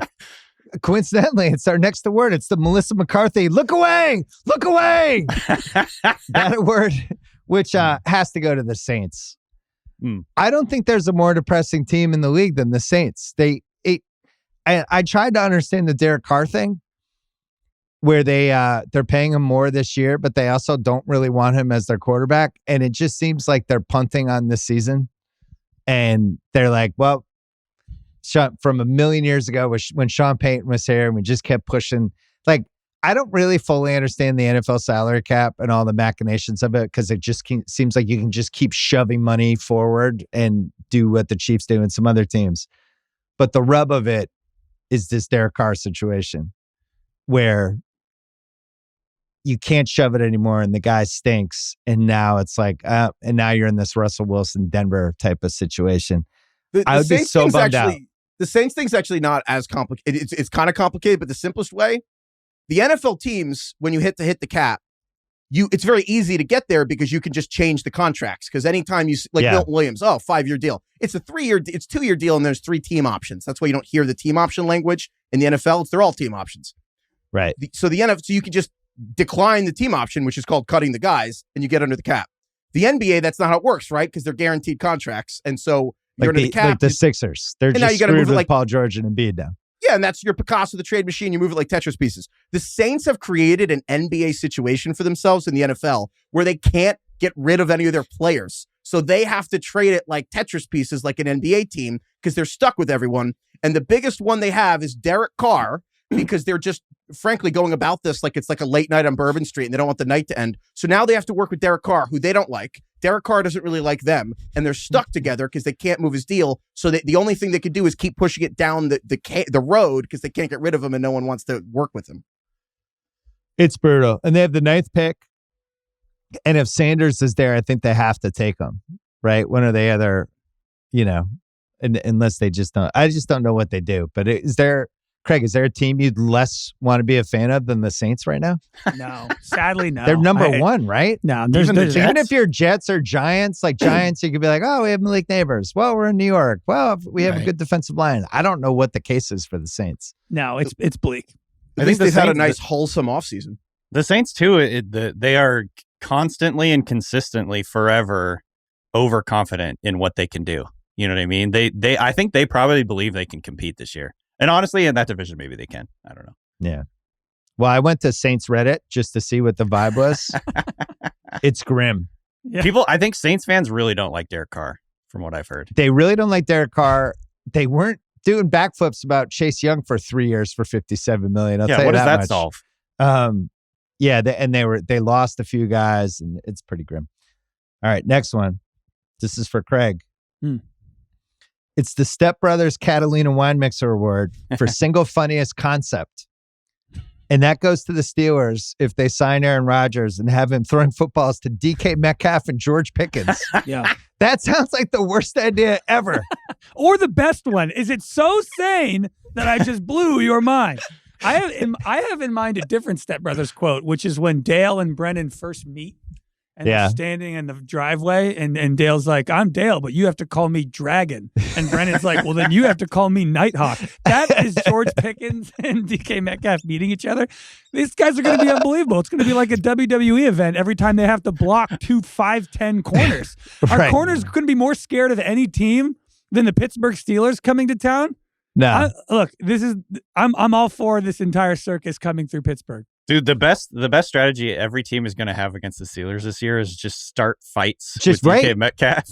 Coincidentally, it's our next award. It's the Melissa McCarthy. Look away! Look away! That award, which has to go to the Saints. I don't think there's a more depressing team in the league than the Saints. I tried to understand the Derek Carr thing, where they're paying him more this year, but they also don't really want him as their quarterback. And it just seems like they're punting on this season. And they're like, well, from a million years ago when Sean Payton was here and we just kept pushing. Like, I don't really fully understand the NFL salary cap and all the machinations of it, because it just seems like you can just keep shoving money forward and do what the Chiefs do and some other teams. But the rub of it is this Derek Carr situation where you can't shove it anymore and the guy stinks. And now it's like, and now you're in this Russell Wilson, Denver type of situation. I would be so bummed out. The Saints thing's actually not as complicated. It's kind of complicated, but the simplest way, the NFL teams, when you hit the cap, it's very easy to get there because you can just change the contracts. Because anytime Milton Williams, 5-year deal. It's a 2-year deal, and there's 3 team options. That's why you don't hear the team option language in the NFL. They're all team options. Right. So you can just decline the team option, which is called cutting the guys, and you get under the cap. The NBA, that's not how it works, right? Because they're guaranteed contracts, and so you're under the cap. Like the Sixers, they're just screwed with Paul George and Embiid now. Yeah, and that's your Picasso, the trade machine. You move it like Tetris pieces. The Saints have created an NBA situation for themselves in the NFL where they can't get rid of any of their players. So they have to trade it like Tetris pieces, like an NBA team, because they're stuck with everyone. And the biggest one they have is Derek Carr, because they're just, frankly, going about this like it's like a late night on Bourbon Street and they don't want the night to end. So now they have to work with Derek Carr, who they don't like. Derek Carr doesn't really like them, and they're stuck together because they can't move his deal. So the only thing they could do is keep pushing it down the road because they can't get rid of him and no one wants to work with him. It's brutal. And they have the 9th pick. And if Sanders is there, I think they have to take him, right? One or the other, unless they just don't. I just don't know what they do. But Craig, is there a team you'd less want to be a fan of than the Saints right now? No, sadly, no. They're number 1, right? No, even if you're Jets or Giants, like Giants, you could be like, oh, we have Malik Neighbors. Well, we're in New York. Well, we have a good defensive line. I don't know what the case is for the Saints. No, it's bleak. At least they've had a nice, wholesome offseason. The Saints, too, they are constantly and consistently forever overconfident in what they can do. You know what I mean? I think they probably believe they can compete this year. And honestly, in that division, maybe they can. I don't know. Yeah. Well, I went to Saints Reddit just to see what the vibe was. It's grim. Yeah. I think Saints fans really don't like Derek Carr, from what I've heard. They really don't like Derek Carr. They weren't doing backflips about Chase Young for 3 years for $57 million. I'll tell you what does that much. solve? They lost a few guys, and it's pretty grim. All right, next one. This is for Craig. It's the Step Brothers Catalina Wine Mixer Award for single funniest concept. And that goes to the Steelers if they sign Aaron Rodgers and have him throwing footballs to DK Metcalf and George Pickens. Yeah. That sounds like the worst idea ever. Or the best one. Is it so sane that I just blew your mind? I have in mind a different Step Brothers quote, which is when Dale and Brennan first meet. And they're standing in the driveway, and Dale's like, I'm Dale, but you have to call me Dragon. And Brennan's like, well, then you have to call me Nighthawk. That is George Pickens and DK Metcalf meeting each other. These guys are going to be unbelievable. It's going to be like a WWE event every time they have to block 2 5'10" corners. Our corners couldn't be more scared of any team than the Pittsburgh Steelers coming to town. No. Look, I'm all for this entire circus coming through Pittsburgh. Dude, the best strategy every team is going to have against the Steelers this year is just start fights with DK Metcalf.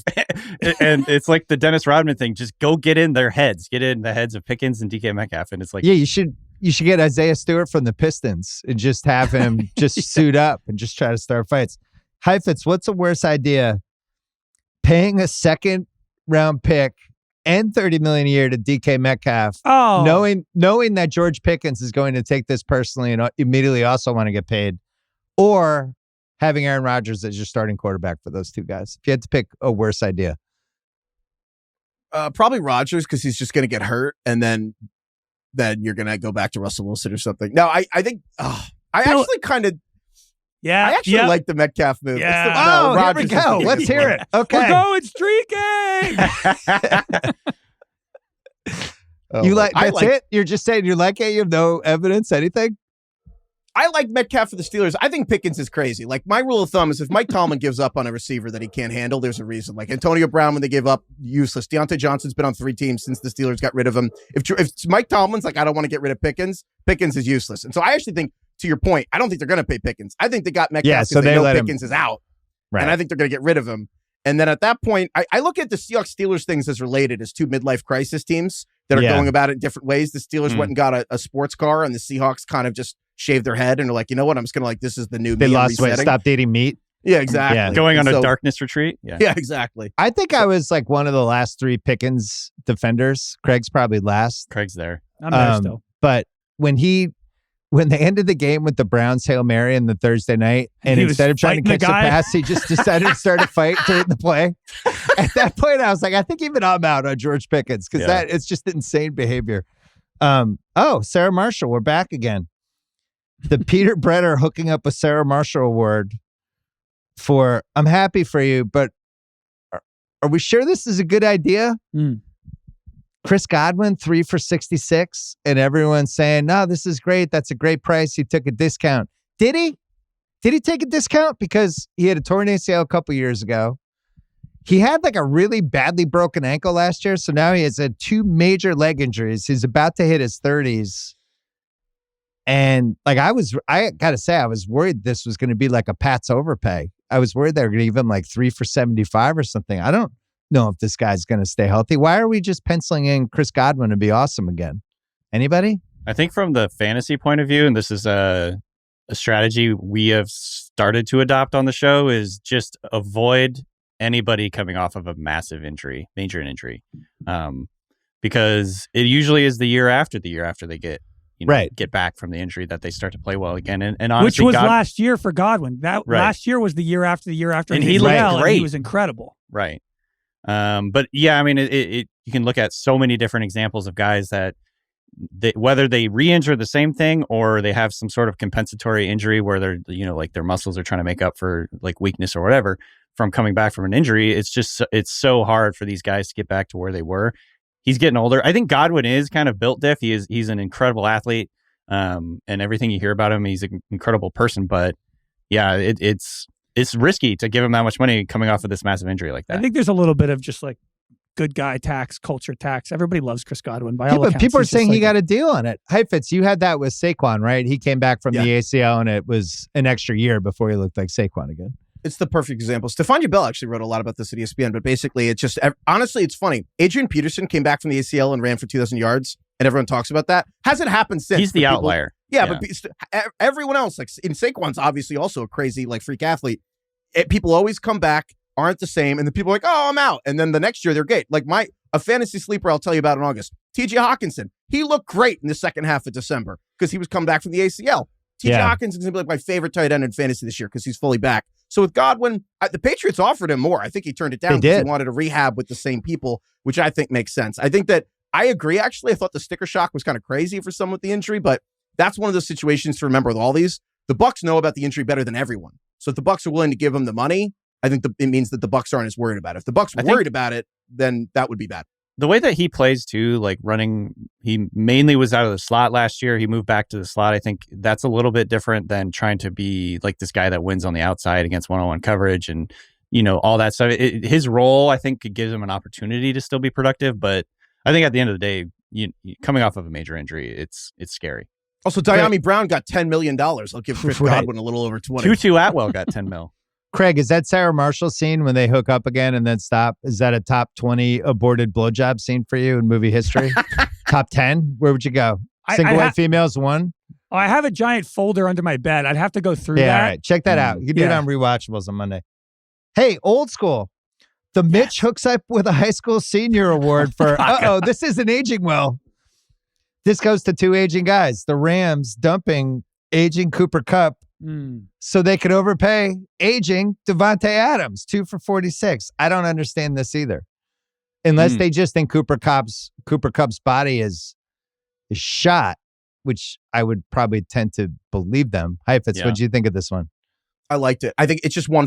And it's like the Dennis Rodman thing. Just go get in their heads. Get in the heads of Pickens and DK Metcalf. And it's like... Yeah, you should get Isaiah Stewart from the Pistons and just have him just suit up and just try to start fights. Heifetz, what's the worst idea? Paying a second-round pick and $30 million a year to DK Metcalf, knowing that George Pickens is going to take this personally and immediately also want to get paid, or having Aaron Rodgers as your starting quarterback for those two guys. If you had to pick a worse idea, probably Rodgers, because he's just going to get hurt, and then you're going to go back to Russell Wilson or something. No, I think actually kind of. Yeah, I actually like the Metcalf move. Yeah. Here we go. Let's hear it. Okay. We're going streaking. That's it? You're just saying you like it? You have no evidence, anything? I like Metcalf for the Steelers. I think Pickens is crazy. Like, my rule of thumb is if Mike Tomlin gives up on a receiver that he can't handle, there's a reason. Like Antonio Brown, when they gave up, useless. Deontay Johnson's been on 3 teams since the Steelers got rid of him. If Mike Tomlin's like, I don't want to get rid of Pickens, Pickens is useless. And so I actually think, to your point, I don't think they're going to pay Pickens. I think they got Metcalf because they know Pickens is out. Right. And I think they're going to get rid of him. And then at that point, I look at the Seahawks-Steelers things as related as 2 midlife crisis teams that are going about it in different ways. The Steelers went and got a sports car, and the Seahawks kind of just shaved their head and are like, you know what, I'm just going to this is the new They me. lost weight, stopped eating meat. Yeah, exactly. Yeah. Going on a darkness retreat. Yeah, exactly. I think I was like one of the last 3 Pickens defenders. Craig's probably last. Craig's there. I'm there still. But when they ended the game with the Browns Hail Mary in the Thursday night, and instead of trying to catch the pass, he just decided to start a fight during the play. At that point, I was like, I think even I'm out on George Pickens, because it's just insane behavior. Sarah Marshall, we're back again. The Peter Brenner hooking up with Sarah Marshall award for, I'm happy for you, but are we sure this is a good idea? Chris Godwin, 3 for 66, and everyone's saying, no, this is great. That's a great price. He took a discount. Did he? Did he take a discount? Because he had a torn ACL a couple years ago. He had like a really badly broken ankle last year, so now he has had 2 major leg injuries. He's about to hit his 30s. And like I gotta say, I was worried this was going to be like a Pat's overpay. I was worried they were going to give him like 3 for 75 or something. I don't know if this guy's going to stay healthy. Why are we just penciling in Chris Godwin to be awesome again? Anybody? I think from the fantasy point of view, and this is a strategy we have started to adopt on the show, is just avoid anybody coming off of a major injury, because it usually is the year after they get get back from the injury that they start to play well again. And honestly, which was last year for Godwin. Last year was the year after and he looked great. And he was incredible. Right. But yeah, I mean, you can look at so many different examples of guys that whether they re-injure the same thing or they have some sort of compensatory injury where they're, like their muscles are trying to make up for like weakness or whatever from coming back from an injury. It's so hard for these guys to get back to where they were. He's getting older. I think Godwin is kind of built diff. He's an incredible athlete. and everything you hear about him, he's an incredible person. But yeah, it's risky to give him that much money coming off of this massive injury like that. I think there's a little bit of just like good guy tax, culture tax. Everybody loves Chris Godwin. By all accounts, but people are saying he like got a deal on it. Heifetz, you had that with Saquon, right? He came back from the ACL, and it was an extra year before he looked like Saquon again. It's the perfect example. Stephania Bell actually wrote a lot about this at ESPN, but basically it's just, honestly, it's funny. Adrian Peterson came back from the ACL and ran for 2,000 yards, and everyone talks about that. Hasn't happened since. He's the outlier. Yeah, but everyone else, like in Saquon's obviously also a crazy, like freak athlete. People always come back, aren't the same, and then people are like, oh, I'm out. And then the next year they're great. Like a fantasy sleeper I'll tell you about in August, TJ Hawkinson. He looked great in the second half of December because he was coming back from the ACL. TJ Hawkinson's going to be like my favorite tight end in fantasy this year because he's fully back. So with Godwin, the Patriots offered him more. I think he turned it down because he wanted to rehab with the same people, which I think makes sense. I think that I agree, actually. I thought the sticker shock was kind of crazy for someone with the injury, but that's one of those situations to remember with all these. The Bucs know about the injury better than everyone. So if the Bucs are willing to give him the money, I think it means that the Bucs aren't as worried about it. If the Bucs are worried about it, then that would be bad. The way that he plays too, like running, he mainly was out of the slot last year. He moved back to the slot. I think that's a little bit different than trying to be like this guy that wins on the outside against one-on-one coverage and, all that stuff. His role, I think, gives him an opportunity to still be productive. But I think at the end of the day, coming off of a major injury, it's scary. Also, Diami Brown got $10 million. I'll give Chris Godwin a little over 20. Tutu Atwell got 10 mil. Craig, is that Sarah Marshall scene when they hook up again and then stop? Is that a top 20 aborted blowjob scene for you in movie history? Top 10? Where would you go? Single white females, 1? Oh, I have a giant folder under my bed. I'd have to go through that. Yeah, all right. Check that out. You can do it on Rewatchables on Monday. Hey, old school. The Mitch hooks up with a high school senior award for, this isn't aging well. This goes to 2 aging guys. The Rams dumping aging Cooper Kupp so they could overpay aging Davante Adams, 2 for $46. I don't understand this either. Unless they just think Cooper Kupp's body is shot, which I would probably tend to believe them. Heifetz, what do you think of this one? I liked it. I think it's just one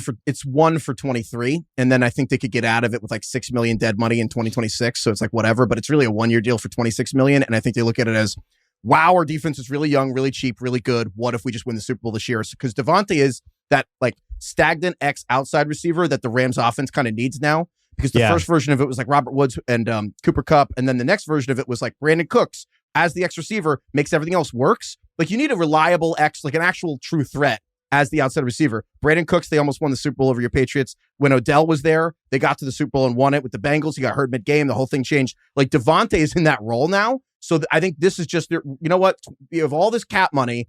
for 23. And then I think they could get out of it with like $6 million dead money in 2026. So it's like whatever, but it's really a 1-year deal for $26 million. And I think they look at it as, wow, our defense is really young, really cheap, really good. What if we just win the Super Bowl this year? Because Davante is that like stagnant outside receiver that the Rams offense kind of needs now. Because the first version of it was like Robert Woods and Cooper Kupp. And then the next version of it was like Brandon Cooks as the X receiver makes everything else works. Like you need a reliable X, like an actual true threat as the outside receiver. Brandon Cooks, they almost won the Super Bowl over your Patriots. When Odell was there, they got to the Super Bowl and won it with the Bengals. He got hurt mid-game. The whole thing changed. Like Davante is in that role now. So I think this is just, you know what? You have all this cap money.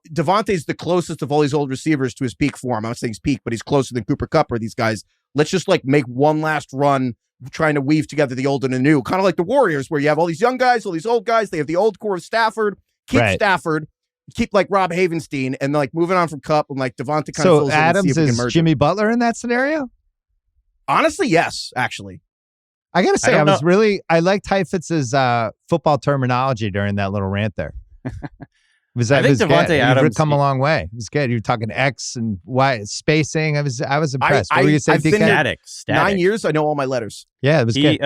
Davante's the closest of all these old receivers to his peak form. I'm not saying he's peak, but he's closer than Cooper Kupp or these guys. Let's just like make one last run trying to weave together the old and the new. Kind of like the Warriors where you have all these young guys, all these old guys. They have the old core of Stafford. Keep Stafford. Keep like Rob Havenstein and like moving on from Kupp and like Davante kind of fills Adams in. So is Jimmy Butler in that scenario? Honestly, yes, actually. I got to say, I liked Heifetz's football terminology during that little rant there. I think Davante Adams would come a long way. It was good. You were talking X and Y spacing. I was impressed. What were you saying, DK? Static. 9 years, I know all my letters. Yeah, it was good.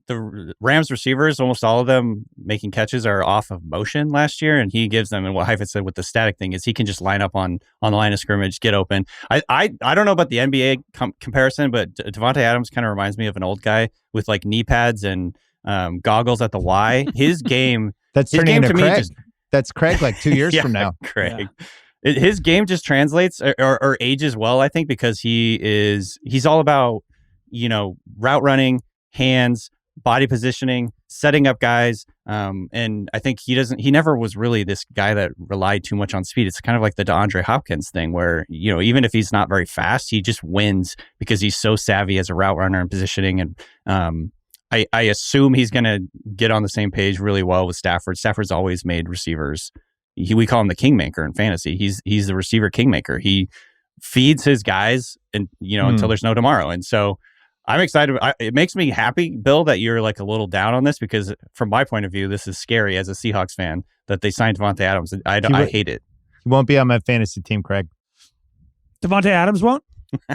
The Rams receivers, almost all of them making catches are off of motion last year, and he gives them, and what Heifetz said with the static thing is he can just line up on the line of scrimmage, get open. I don't know about the NBA comparison, but Davante Adams kind of reminds me of an old guy with like knee pads and goggles at the Y. His game that's his turning game into to Craig. Me that's Craig like 2 years from now. Craig. Yeah. His game just translates or ages well, I think, because he's all about, route running, hands, body positioning, setting up guys. And I think he never was really this guy that relied too much on speed. It's kind of like the DeAndre Hopkins thing where, even if he's not very fast, he just wins because he's so savvy as a route runner and positioning. And I assume he's going to get on the same page really well with Stafford. Stafford's always made receivers. We call him the kingmaker in fantasy. He's the receiver kingmaker. He feeds his guys and, until there's no tomorrow. And so I'm excited. It makes me happy, Bill, that you're like a little down on this because from my point of view, this is scary as a Seahawks fan that they signed Davante Adams. I hate it. He won't be on my fantasy team, Craig. Davante Adams won't?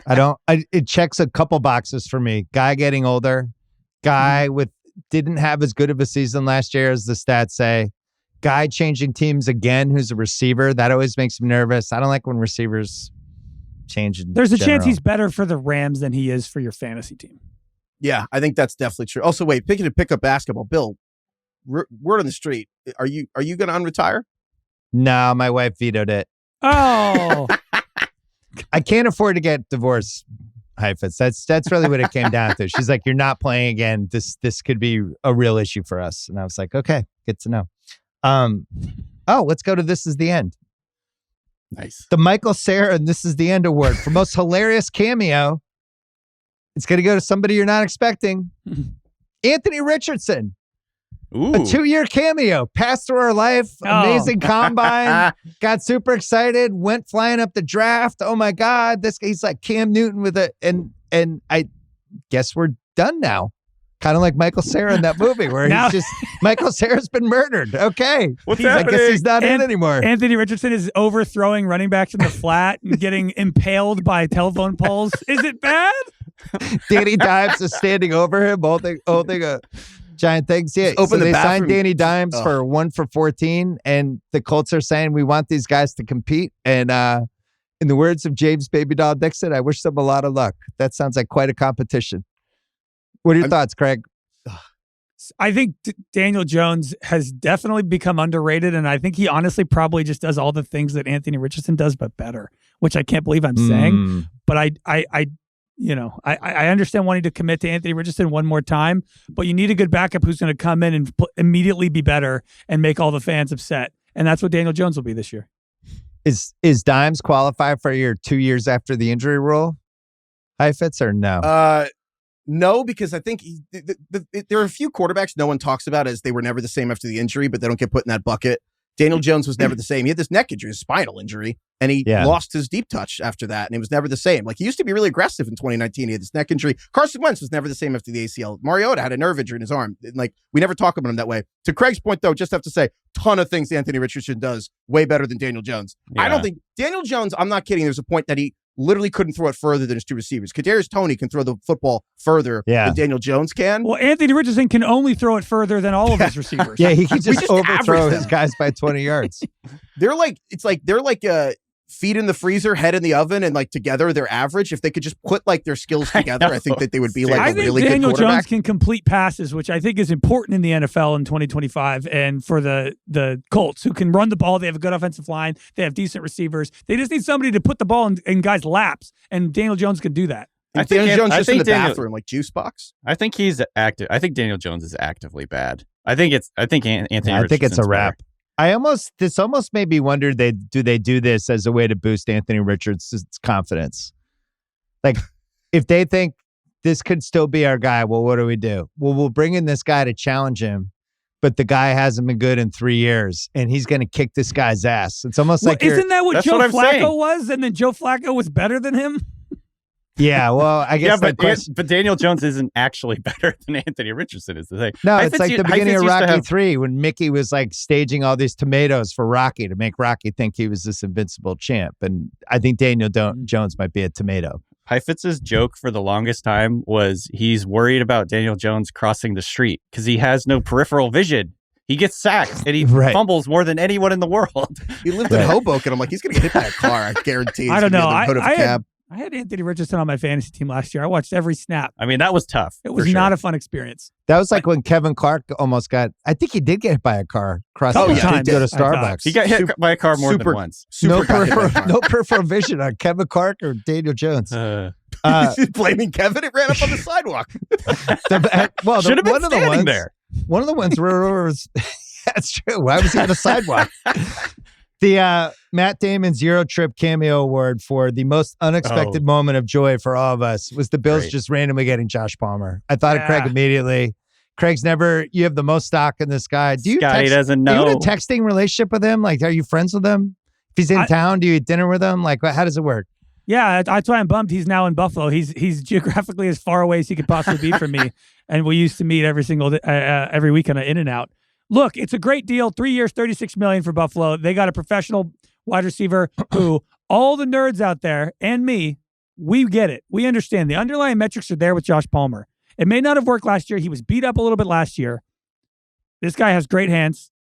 It checks a couple boxes for me. Guy getting older. Guy didn't have as good of a season last year as the stats say. guy changing teams again who's a receiver. That always makes me nervous. I don't like when receivers change. There's a chance he's better for the Rams than he is for your fantasy team. Yeah, I think that's definitely true. Also, wait, picking to pick up basketball. Bill, word on the street. Are you going to unretire? No, my wife vetoed it. Oh. I can't afford to get divorced, Heifetz. That's really what it came down to. She's like, you're not playing again. This could be a real issue for us. And I was like, okay, good to know. Let's go to This Is the End. Nice. The Michael Cera and This Is the End award for most hilarious cameo. It's going to go to somebody you're not expecting. Anthony Richardson. Ooh. A 2-year cameo. Passed through our life. Amazing combine. Got super excited. Went flying up the draft. Oh my God. He's like Cam Newton with it. And I guess we're done now. Kind of like Michael Cera in that movie where Michael Cera's been murdered. Okay. What's happening? I guess he's not in anymore. Anthony Richardson is overthrowing running backs in the flat and getting impaled by telephone poles. Is it bad? Danny Dimes is standing over him, holding a giant thing. Yeah, so they signed Danny Dimes for 1 for 14, and the Colts are saying we want these guys to compete. And in the words of James Baby Doll Dixon, I wish them a lot of luck. That sounds like quite a competition. What are your thoughts, Craig? I think Daniel Jones has definitely become underrated, and I think he honestly probably just does all the things that Anthony Richardson does, but better, which I can't believe I'm saying. But I understand wanting to commit to Anthony Richardson one more time, but you need a good backup who's going to come in and immediately be better and make all the fans upset. And that's what Daniel Jones will be this year. Is Dimes qualified for your 2 years after the injury rule, Heifetz, or no? No, because I think there are a few quarterbacks no one talks about as they were never the same after the injury, but they don't get put in that bucket. Daniel Jones was never the same. He had this neck injury, his spinal injury, and he lost his deep touch after that, and it was never the same. Like, he used to be really aggressive in 2019. He had this neck injury. Carson Wentz was never the same after the ACL. Mariota had a nerve injury in his arm. Like, we never talk about him that way. To Craig's point, though, just have to say, ton of things Anthony Richardson does way better than Daniel Jones. Yeah. I don't think Daniel Jones, I'm not kidding, there's a point that he literally couldn't throw it further than his two receivers. Kadarius Toney can throw the football further than Daniel Jones can. Well, Anthony Richardson can only throw it further than all of his receivers. Yeah, he can just overthrow his guys by 20 yards. They're like feet in the freezer, head in the oven, and like together they're average. If they could just put like their skills together, I think that they would be like a really good quarterback. Daniel Jones can complete passes, which I think is important in the NFL in 2025, and for the Colts, who can run the ball. They have a good offensive line. They have decent receivers. They just need somebody to put the ball in guys' laps, and Daniel Jones can do that. I think Daniel Jones just in the bathroom, like juice box. I think he's active. I think Daniel Jones is actively bad. I think Anthony. I think it's a wrap. This almost made me wonder, do they do this as a way to boost Anthony Richards' confidence? Like, if they think this could still be our guy, well, what do we do? Well, we'll bring in this guy to challenge him, but the guy hasn't been good in 3 years, and he's going to kick this guy's ass. It's almost like isn't that what Joe Flacco was? And then Joe Flacco was better than him? Yeah, well, I guess. But Daniel Jones isn't actually better than Anthony Richardson is the thing. No, it's like the beginning of Rocky 3 when Mickey was like staging all these tomatoes for Rocky to make Rocky think he was this invincible champ. And I think Daniel Jones might be a tomato. Heifetz's joke for the longest time was he's worried about Daniel Jones crossing the street because he has no peripheral vision. He gets sacked and he fumbles more than anyone in the world. He lived in Hoboken. I'm like, he's going to get hit by a car. I guarantee. I don't know. I had Anthony Richardson on my fantasy team last year. I watched every snap. I mean, that was tough. It was not a fun experience. That was like when Kevin Clark almost got, I think he did get hit by a car crossing the street to go to Starbucks. He got hit by a car more than once. No peripheral vision on Kevin Clark or Daniel Jones. Blaming Kevin, it ran up on the sidewalk. Should have been standing there. One of the ones was, that's true. Why was he on the sidewalk? The Matt Damon Zero Trip Cameo Award for the most unexpected moment of joy for all of us was the Bills just randomly getting Josh Palmer. I thought of Craig immediately. Craig's you have the most stock in this guy. Scotty doesn't know. Are you in a texting relationship with him? Like, are you friends with him? If he's in town, do you eat dinner with him? Like, how does it work? Yeah, that's why I'm bummed he's now in Buffalo. He's geographically as far away as he could possibly be from me. And we used to meet every week on an In-N-Out. Look, it's a great deal. 3 years, $36 million for Buffalo. They got a professional wide receiver who all the nerds out there and me, we get it. We understand the underlying metrics are there with Josh Palmer. It may not have worked last year. He was beat up a little bit last year. This guy has great hands.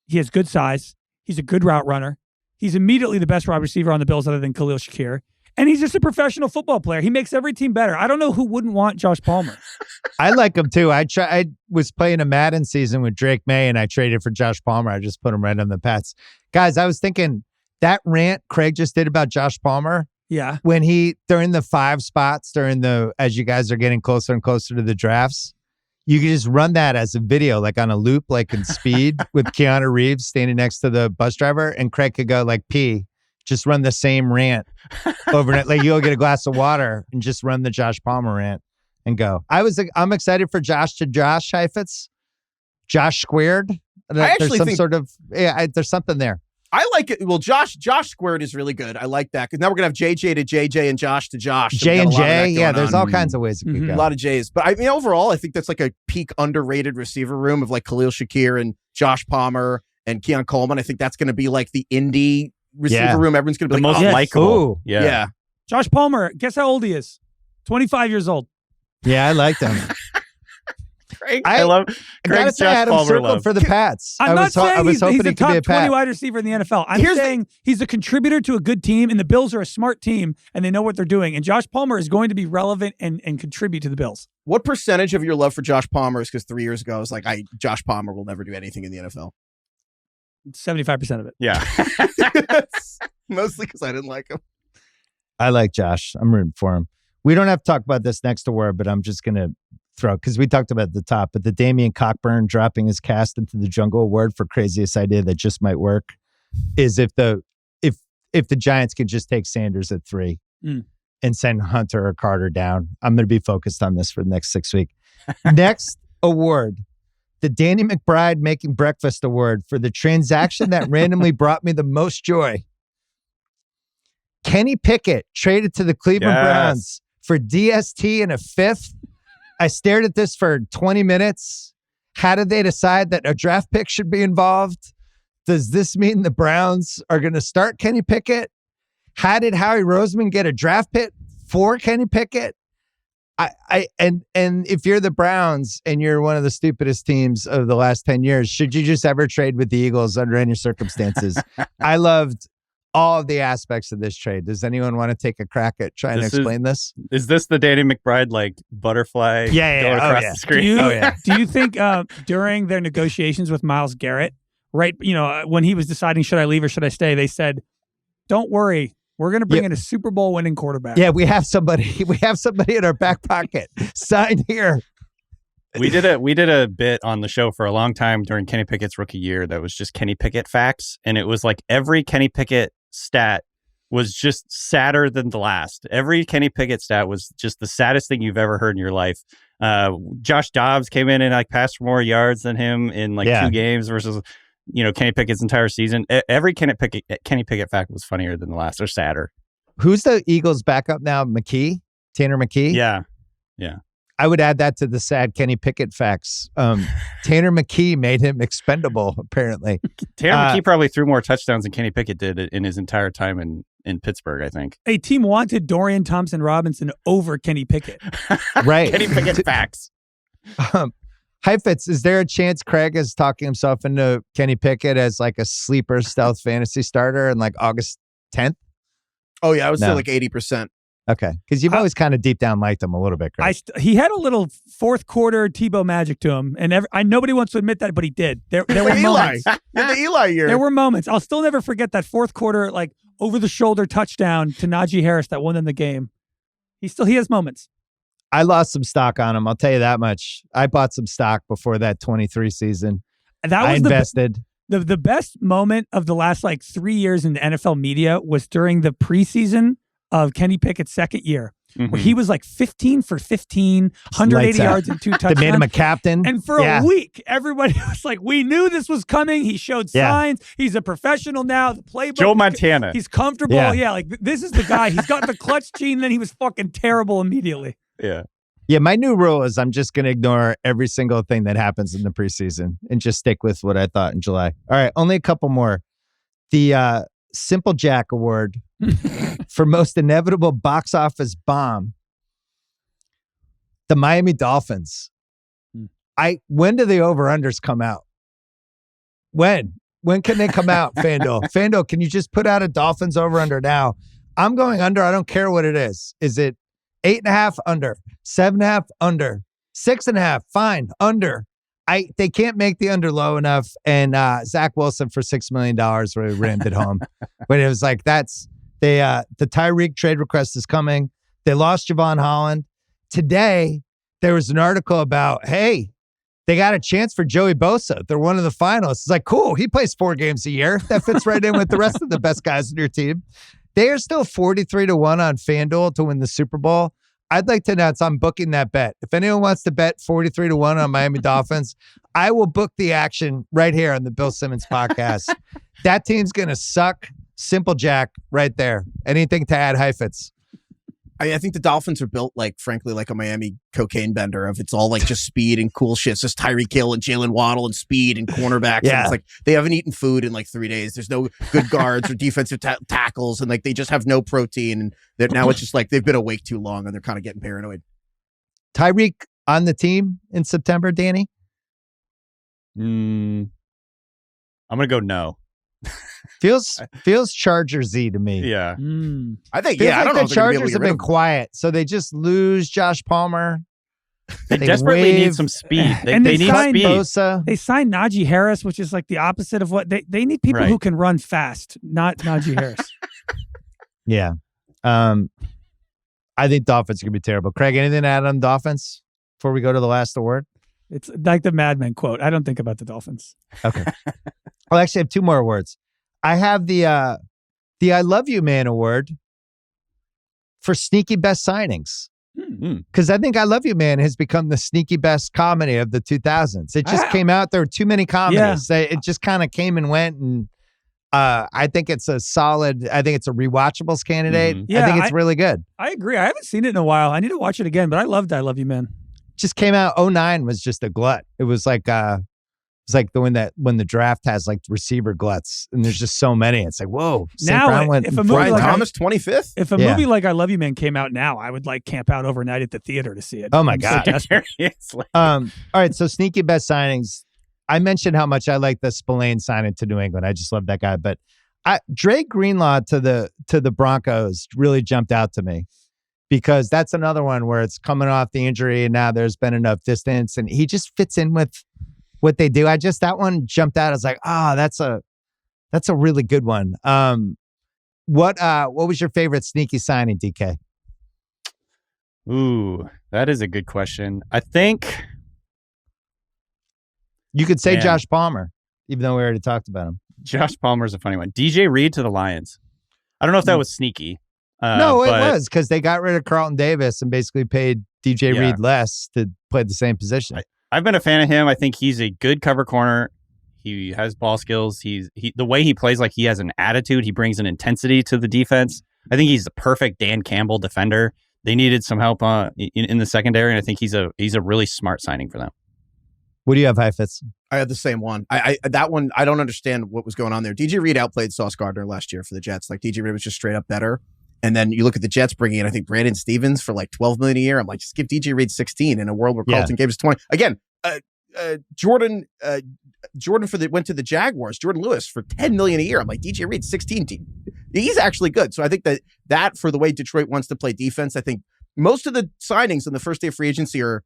He has good size. He's a good route runner. He's immediately the best wide receiver on the Bills other than Khalil Shakir. And he's just a professional football player. He makes every team better. I don't know who wouldn't want Josh Palmer. I like him too. I was playing a Madden season with Drake May, and I traded for Josh Palmer. I just put him right on the Pats. Guys, I was thinking that rant Craig just did about Josh Palmer. Yeah. When during the 5 spots, as you guys are getting closer and closer to the drafts, you can just run that as a video, like on a loop, like in Speed with Keanu Reeves standing next to the bus driver, and Craig could go like pee. Just run the same rant overnight. Like you go get a glass of water and just run the Josh Palmer rant and go. I'm excited for Josh Heifetz. Josh squared. I actually think there's something there. I like it. Well, Josh squared is really good. I like that because now we're gonna have JJ to JJ and Josh to Josh. J and J. Yeah, there's all kinds of ways it could go. A lot of J's. But I mean, overall, I think that's like a peak underrated receiver room of like Khalil Shakir and Josh Palmer and Keon Coleman. I think that's going to be like the indie receiver room. Everyone's going to be the most likable. Yeah. Josh Palmer, guess how old he is? 25 years old. Yeah, I like them. Craig, I love. I gotta say, I had him circled for the Pats. I'm not saying he's a top 20 Pat. wide receiver in the NFL. I'm saying he's a contributor to a good team, and the Bills are a smart team, and they know what they're doing. And Josh Palmer is going to be relevant and contribute to the Bills. What percentage of your love for Josh Palmer is because 3 years ago I was like, Josh Palmer will never do anything in the NFL? 75% of it. Yeah. Mostly because I didn't like him. I like Josh. I'm rooting for him. We don't have to talk about this next award, but I'm just going to throw, because we talked about it at the top, but the Damian Cockburn dropping his cast into the jungle award for craziest idea that just might work is if the Giants could just take Sanders at 3 and send Hunter or Carter down. I'm going to be focused on this for the next 6 weeks. Next award, the Danny McBride Making Breakfast Award for the transaction that randomly brought me the most joy. Kenny Pickett traded to the Cleveland Browns for DST and a 5th. I stared at this for 20 minutes. How did they decide that a draft pick should be involved? Does this mean the Browns are going to start Kenny Pickett? How did Howie Roseman get a draft pick for Kenny Pickett? And if you're the Browns and you're one of the stupidest teams of the last 10 years, should you just ever trade with the Eagles under any circumstances? I loved all of the aspects of this trade. Does anyone want to take a crack at trying to explain this? Is this the Danny McBride like butterfly going across the screen? Do you think during their negotiations with Myles Garrett, right? You know, when he was deciding should I leave or should I stay, they said, "Don't worry, we're going to bring in a Super Bowl winning quarterback." Yeah, we have somebody. We have somebody in our back pocket. Sign here. We did a bit on the show for a long time during Kenny Pickett's rookie year that was just Kenny Pickett facts, and it was like every Kenny Pickett stat was just sadder than the last. Every Kenny Pickett stat was just the saddest thing you've ever heard in your life. Josh Dobbs came in and like passed for more yards than him in like 2 games versus, you know, Kenny Pickett's entire season. Every Kenny Pickett fact was funnier than the last or sadder. Who's the Eagles backup now? Tanner McKee? Yeah. I would add that to the sad Kenny Pickett facts. Tanner McKee made him expendable, apparently. Tanner McKee probably threw more touchdowns than Kenny Pickett did in his entire time in Pittsburgh, I think. A team wanted Dorian Thompson-Robinson over Kenny Pickett. Right. Kenny Pickett facts. Heifetz, is there a chance Craig is talking himself into Kenny Pickett as like a sleeper stealth fantasy starter in like August 10th? Oh, yeah. I would say like 80%. Okay, because you've always kind of deep down liked him a little bit, Craig. He had a little fourth quarter Tebow magic to him, and nobody wants to admit that, but he did. There were moments. In the Eli year. There were moments. I'll still never forget that fourth quarter, like over-the-shoulder touchdown to Najee Harris that won them the game. He has moments. I lost some stock on him. I'll tell you that much. I bought some stock before that 23 season. I invested. The best moment of the last like 3 years in the NFL media was during the preseason of Kenny Pickett's second year, where he was like 15 for 15, 180 yards and 2 touchdowns. They made him a captain. And for a week, everybody was like, we knew this was coming. He showed signs. He's a professional now. The playbook. Joe Montana. He's comfortable. Yeah, like this is the guy. He's got the clutch gene. Then he was fucking terrible immediately. Yeah. Yeah, my new rule is I'm just going to ignore every single thing that happens in the preseason and just stick with what I thought in July. All right, only a couple more. The Simple Jack Award for most inevitable box office bomb. The Miami Dolphins. When do the over-unders come out? When? When can they come out, FanDuel? FanDuel, can you just put out a Dolphins over under now? I'm going under. I don't care what it is. Is it 8.5 under, 7.5 under, 6.5 fine under? They can't make the under low enough. And Zach Wilson for $6 million really rammed it home. But it was like the Tyreek trade request is coming. They lost Javon Holland. Today, there was an article about, hey, they got a chance for Joey Bosa. They're one of the finalists. It's like, cool. He plays 4 games a year. That fits right in with the rest of the best guys in your team. They are still 43-1 on FanDuel to win the Super Bowl. I'd like to announce I'm booking that bet. If anyone wants to bet 43-1 on Miami Dolphins, I will book the action right here on the Bill Simmons podcast. That team's going to suck. Simple Jack right there. Anything to add, Heifetz? I think the Dolphins are built frankly, like a Miami cocaine bender. Of it's all just speed and cool shit. It's just Tyreek Hill and Jalen Waddle and speed and cornerbacks. Yeah. And it's they haven't eaten food in 3 days. There's no good guards or defensive tackles, and they just have no protein. And now it's just they've been awake too long and they're kind of getting paranoid. Tyreek on the team in September, Danny? I'm gonna go no. Feels Chargers-y to me. Yeah. I think, I don't know. if The they're gonna be able to Chargers get have rid been of him. quiet, so they just lose Josh Palmer. They desperately need some speed. They need signed speed. Bosa. They signed Najee Harris, which is the opposite of what they need people who can run fast, not Najee Harris. Yeah. I think Dolphins are going to be terrible. Craig, anything to add on Dolphins before we go to the last award? It's like the Mad Men quote. I don't think about the Dolphins. Okay. I'll actually have 2 more awards. I have the I Love You Man award for sneaky best signings. Because I think I Love You Man has become the sneaky best comedy of the 2000s. It just came out. There were too many comedies. Yeah. It just kind of came and went. And I think it's a rewatchables candidate. Yeah, I think it's really good. I agree. I haven't seen it in a while. I need to watch it again, but I loved I Love You Man. Just came out. 2009 was just a glut. It was like the when the draft has receiver gluts and there's just so many. It's whoa. Now, if a movie Brian Thomas 25th. If a movie like I Love You Man came out now, I would camp out overnight at the theater to see it. Oh my I'm God. so desperate. All right. So sneaky best signings. I mentioned how much I like the Spillane signing to New England. I just love that guy. But Drake Greenlaw to the Broncos really jumped out to me because that's another one where it's coming off the injury and now there's been enough distance and he just fits in with what they do. That one jumped out. I was like, that's a really good one. What was your favorite sneaky signing, DK? Ooh, that is a good question. I think you could say Josh Palmer, even though we already talked about him. Josh Palmer is a funny one. DJ Reed to the Lions. I don't know if that was sneaky. No, it was because they got rid of Carlton Davis and basically paid DJ Reed less to play the same position. I've been a fan of him. I think he's a good cover corner. He has ball skills. The way he plays, he has an attitude. He brings an intensity to the defense. I think he's the perfect Dan Campbell defender. They needed some help in the secondary, and I think he's a really smart signing for them. What do you have, Heifetz? I had the same one. That one, I don't understand what was going on there. DJ Reed outplayed Sauce Gardner last year for the Jets. DJ Reed was just straight up better. And then you look at the Jets bringing in, I think, Brandon Stevens for $12 million a year. I'm like, just give DJ Reed 16 in a world where Carlton gave us 20. Again, Jordan went to the Jaguars, Jordan Lewis for $10 million a year. I'm like, DJ Reed 16 team. He's actually good. So I think that for the way Detroit wants to play defense, I think most of the signings on the first day of free agency are,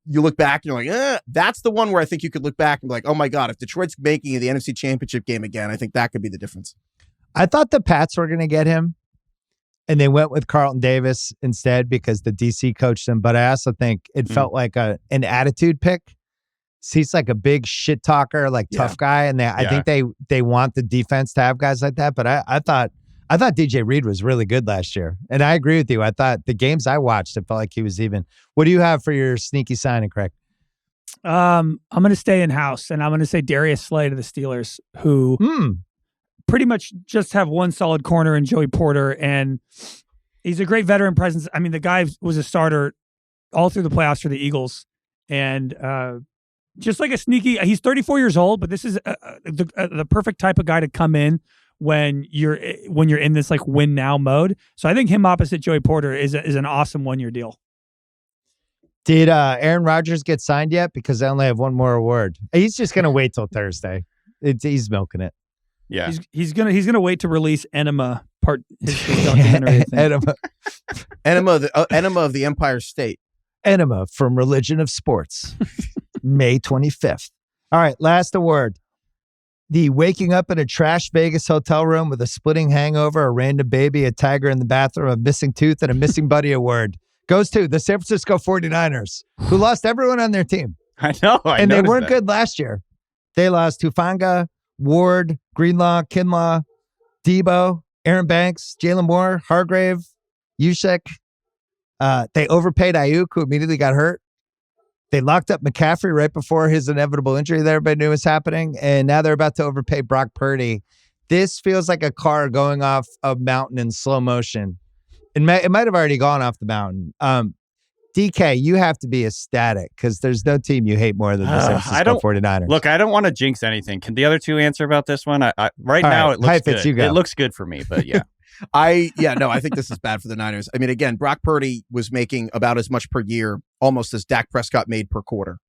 you look back and you're like, that's the one where I think you could look back and be like, oh my God, if Detroit's making the NFC Championship game again, I think that could be the difference. I thought the Pats were going to get him. And they went with Carlton Davis instead because the DC coached him. But I also think it felt like an attitude pick. So he's a big shit talker, tough guy. And I think they want the defense to have guys like that. But I thought DJ Reed was really good last year. And I agree with you. I thought the games I watched, it felt like he was even. What do you have for your sneaky signing, Craig? I'm going to stay in-house, and I'm going to say Darius Slay to the Steelers, who pretty much just have one solid corner in Joey Porter, and he's a great veteran presence. I mean, the guy was a starter all through the playoffs for the Eagles, and just like a sneaky, he's 34 years old, but this is the perfect type of guy to come in when you're in this win now mode. So I think him opposite Joey Porter is an awesome 1-year deal. Did Aaron Rodgers get signed yet? Because I only have one more award. He's just going to wait till Thursday. He's milking it. Yeah. He's gonna wait to release Enema his documentary. Enema. Enema of the Empire State. Enema from Religion of Sports. May 25th. All right, last award. The waking up in a trash Vegas hotel room with a splitting hangover, a random baby, a tiger in the bathroom, a missing tooth, and a missing buddy award goes to the San Francisco 49ers, who lost everyone on their team. I know. And they weren't good last year. They lost Hufanga, Ward, Greenlaw, Kinlaw, Debo, Aaron Banks, Jalen Moore, Hargrave, Juszczyk. They overpaid Ayuk, who immediately got hurt. They locked up McCaffrey right before his inevitable injury that everybody knew was happening. And now they're about to overpay Brock Purdy. This feels like a car going off a mountain in slow motion. It might have already gone off the mountain. DK, you have to be ecstatic because there's no team you hate more than the San Francisco 49ers. Look, I don't want to jinx anything. Can the other two answer about this one? Right now, it looks Heifetz, good. It looks good for me, but yeah. I think this is bad for the Niners. I mean, again, Brock Purdy was making about as much per year almost as Dak Prescott made per quarter.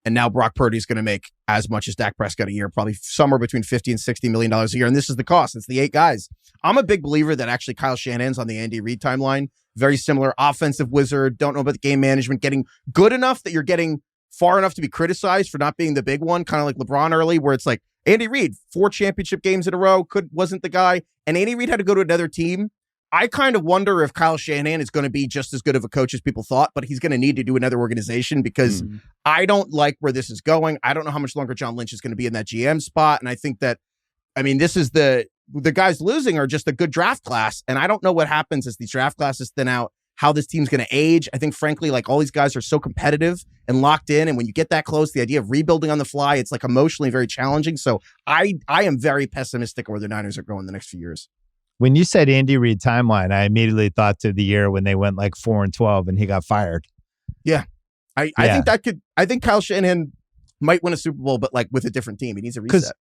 And now Brock Purdy is going to make as much as Dak Prescott a year, probably somewhere between $50 and $60 million a year. And this is the cost. It's the 8 guys. I'm a big believer that actually Kyle Shanahan's on the Andy Reid timeline. Very similar offensive wizard. Don't know about the game management. Getting good enough that you're getting far enough to be criticized for not being the big one. Kind of like LeBron early, where it's like Andy Reid, 4 championship games in a row, wasn't the guy. And Andy Reid had to go to another team. I kind of wonder if Kyle Shanahan is going to be just as good of a coach as people thought, but he's going to need to do another organization because I don't like where this is going. I don't know how much longer John Lynch is going to be in that GM spot. And I think that, this is the guys losing are just a good draft class. And I don't know what happens as these draft classes thin out, how this team's going to age. I think, frankly, like all these guys are so competitive and locked in. And when you get that close, the idea of rebuilding on the fly, it's like emotionally very challenging. So I am very pessimistic where the Niners are going the next few years. When you said Andy Reid timeline, I immediately thought to the year when they went like 4-12 and he got fired. Yeah. I think Kyle Shanahan might win a Super Bowl, but like with a different team. He needs a reset.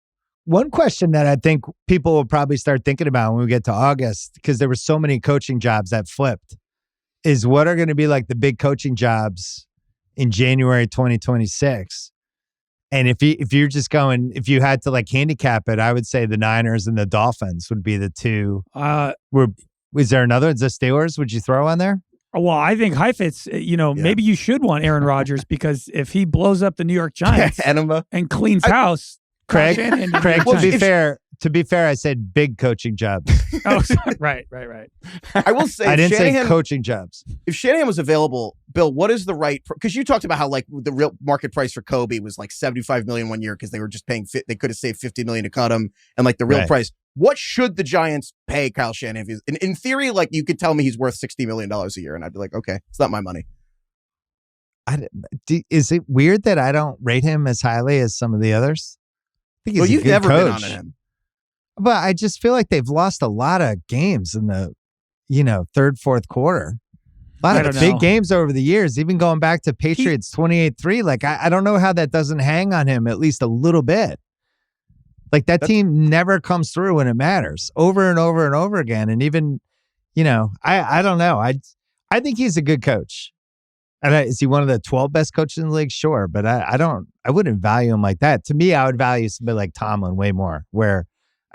One question that I think people will probably start thinking about when we get to August, because there were so many coaching jobs that flipped, is what are going to be like the big coaching jobs in January 2026? And if you're just going, if you had to like handicap it, I would say the Niners and the Dolphins would be the two. Is there another? Is the Steelers? Would you throw on there? Well, I think Heifetz, maybe you should want Aaron Rodgers because if he blows up the New York Giants and cleans house, Craig, to be fair, I said big coaching jobs. Oh, right. I will say, I didn't say coaching jobs. If Shanahan was available, Bill, what is the right? Because you talked about how like the real market price for Kobe was like $75 million 1 year because they were just paying. They could have saved $50 million to cut him, and like the real price. What should the Giants pay Kyle Shanahan? In theory, like you could tell me he's worth $60 million a year, and I'd be like, okay, it's not my money. Is it weird that I don't rate him as highly as some of the others? Well, you've never been on him. But I just feel like they've lost a lot of games in the, third, fourth quarter. A lot of big games over the years, even going back to Patriots 28-3. Like, I don't know how that doesn't hang on him at least a little bit. Like, that team never comes through when it matters over and over and over again. And even, I don't know. I think he's a good coach. And is he one of the 12 best coaches in the league? Sure. But I wouldn't value him like that. To me, I would value somebody like Tomlin way more,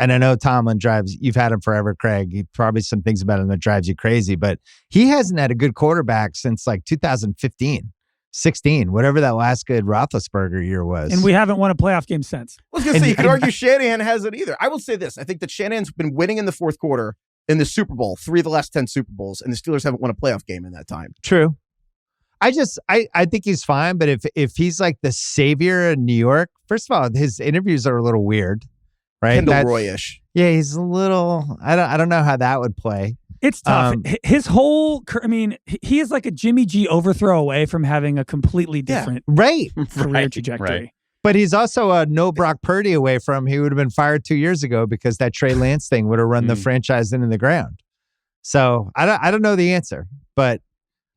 and I know Tomlin you've had him forever, Craig. He probably some things about him that drives you crazy, but he hasn't had a good quarterback since like 2015, 16, whatever that last good Roethlisberger year was. And we haven't won a playoff game since. I was going to say, you could argue Shanahan hasn't either. I will say this. I think that Shanahan's been winning in the fourth quarter in the Super Bowl, 3 of the last 10 Super Bowls, and the Steelers haven't won a playoff game in that time. True. I think he's fine, but if he's like the savior in New York, first of all, his interviews are a little weird, right? Kendall Roy-ish. Yeah, he's a little. I don't know how that would play. It's tough. His whole, he is like a Jimmy G overthrow away from having a completely different career trajectory. Right. But he's also a no Brock Purdy away from. He would have been fired 2 years ago because that Trey Lance thing would have run the franchise into the ground. So I don't know the answer, but.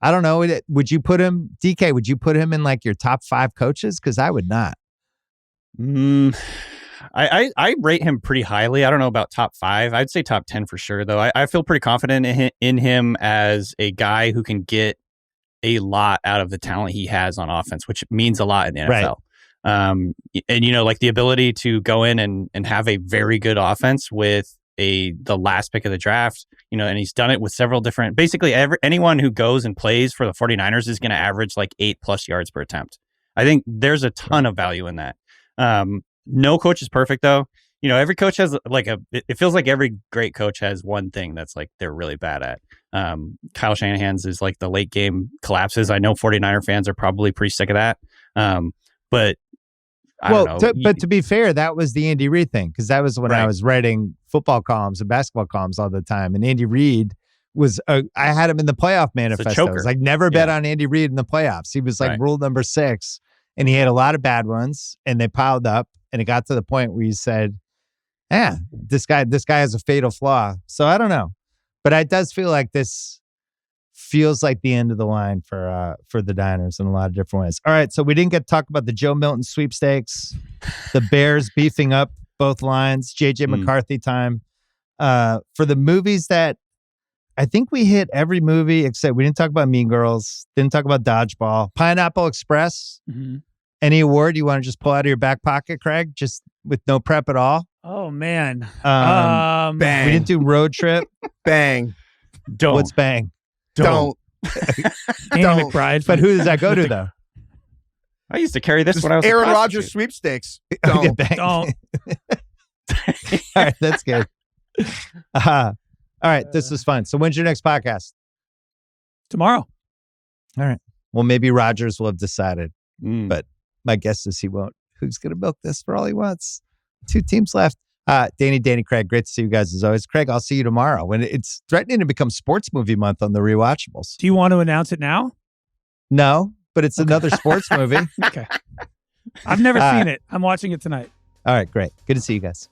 I don't know. Would you put him, DK, would you put him in like your top 5 coaches? Because I would not. I rate him pretty highly. I don't know about top 5. I'd say top 10 for sure, though. I feel pretty confident in him as a guy who can get a lot out of the talent he has on offense, which means a lot in the NFL. And, like the ability to go in and have a very good offense with the last pick of the draft, and he's done it with several different, basically anyone who goes and plays for the 49ers is going to average like 8+ yards per attempt. I think there's a ton of value in that. No coach is perfect though. Every coach has it feels like every great coach has one thing that's like they're really bad at. Kyle Shanahan's is like the late game collapses. I know 49er fans are probably pretty sick of that. But I don't know. But to be fair, that was the Andy Reid thing, because that was when I was writing football columns and basketball columns all the time. And Andy Reid was, I had him in the playoff manifesto. It was like, never bet on Andy Reid in the playoffs. He was like rule number 6, and he had a lot of bad ones, and they piled up, and it got to the point where you said, this guy has a fatal flaw. So I don't know, but it does feel like this feels like the end of the line for the Diners in a lot of different ways. All right, so we didn't get to talk about the Joe Milton sweepstakes, the Bears beefing up both lines, JJ McCarthy time. For the movies that I think we hit every movie except we didn't talk about Mean Girls, didn't talk about Dodgeball, Pineapple Express. Mm-hmm. Any award you want to just pull out of your back pocket, Craig, just with no prep at all? Oh man, bang. We didn't do Road Trip. Bang. Don't. What's bang? Don't. Danny McBride. But who does that go to though? I used to carry this when I was Aaron Rodgers sweepstakes. Don't. Don't. All right, that's good. All right, this was fun. So when's your next podcast? Tomorrow. All right. Well, maybe Rodgers will have decided, but my guess is he won't. Who's going to milk this for all he wants? 2 teams left. Danny, Craig, great to see you guys as always. Craig, I'll see you tomorrow when it's threatening to become sports movie month on the rewatchables. Do you want to announce it now? No, but it's another sports movie. Okay. I've never seen it. I'm watching it tonight. All right, great. Good to see you guys.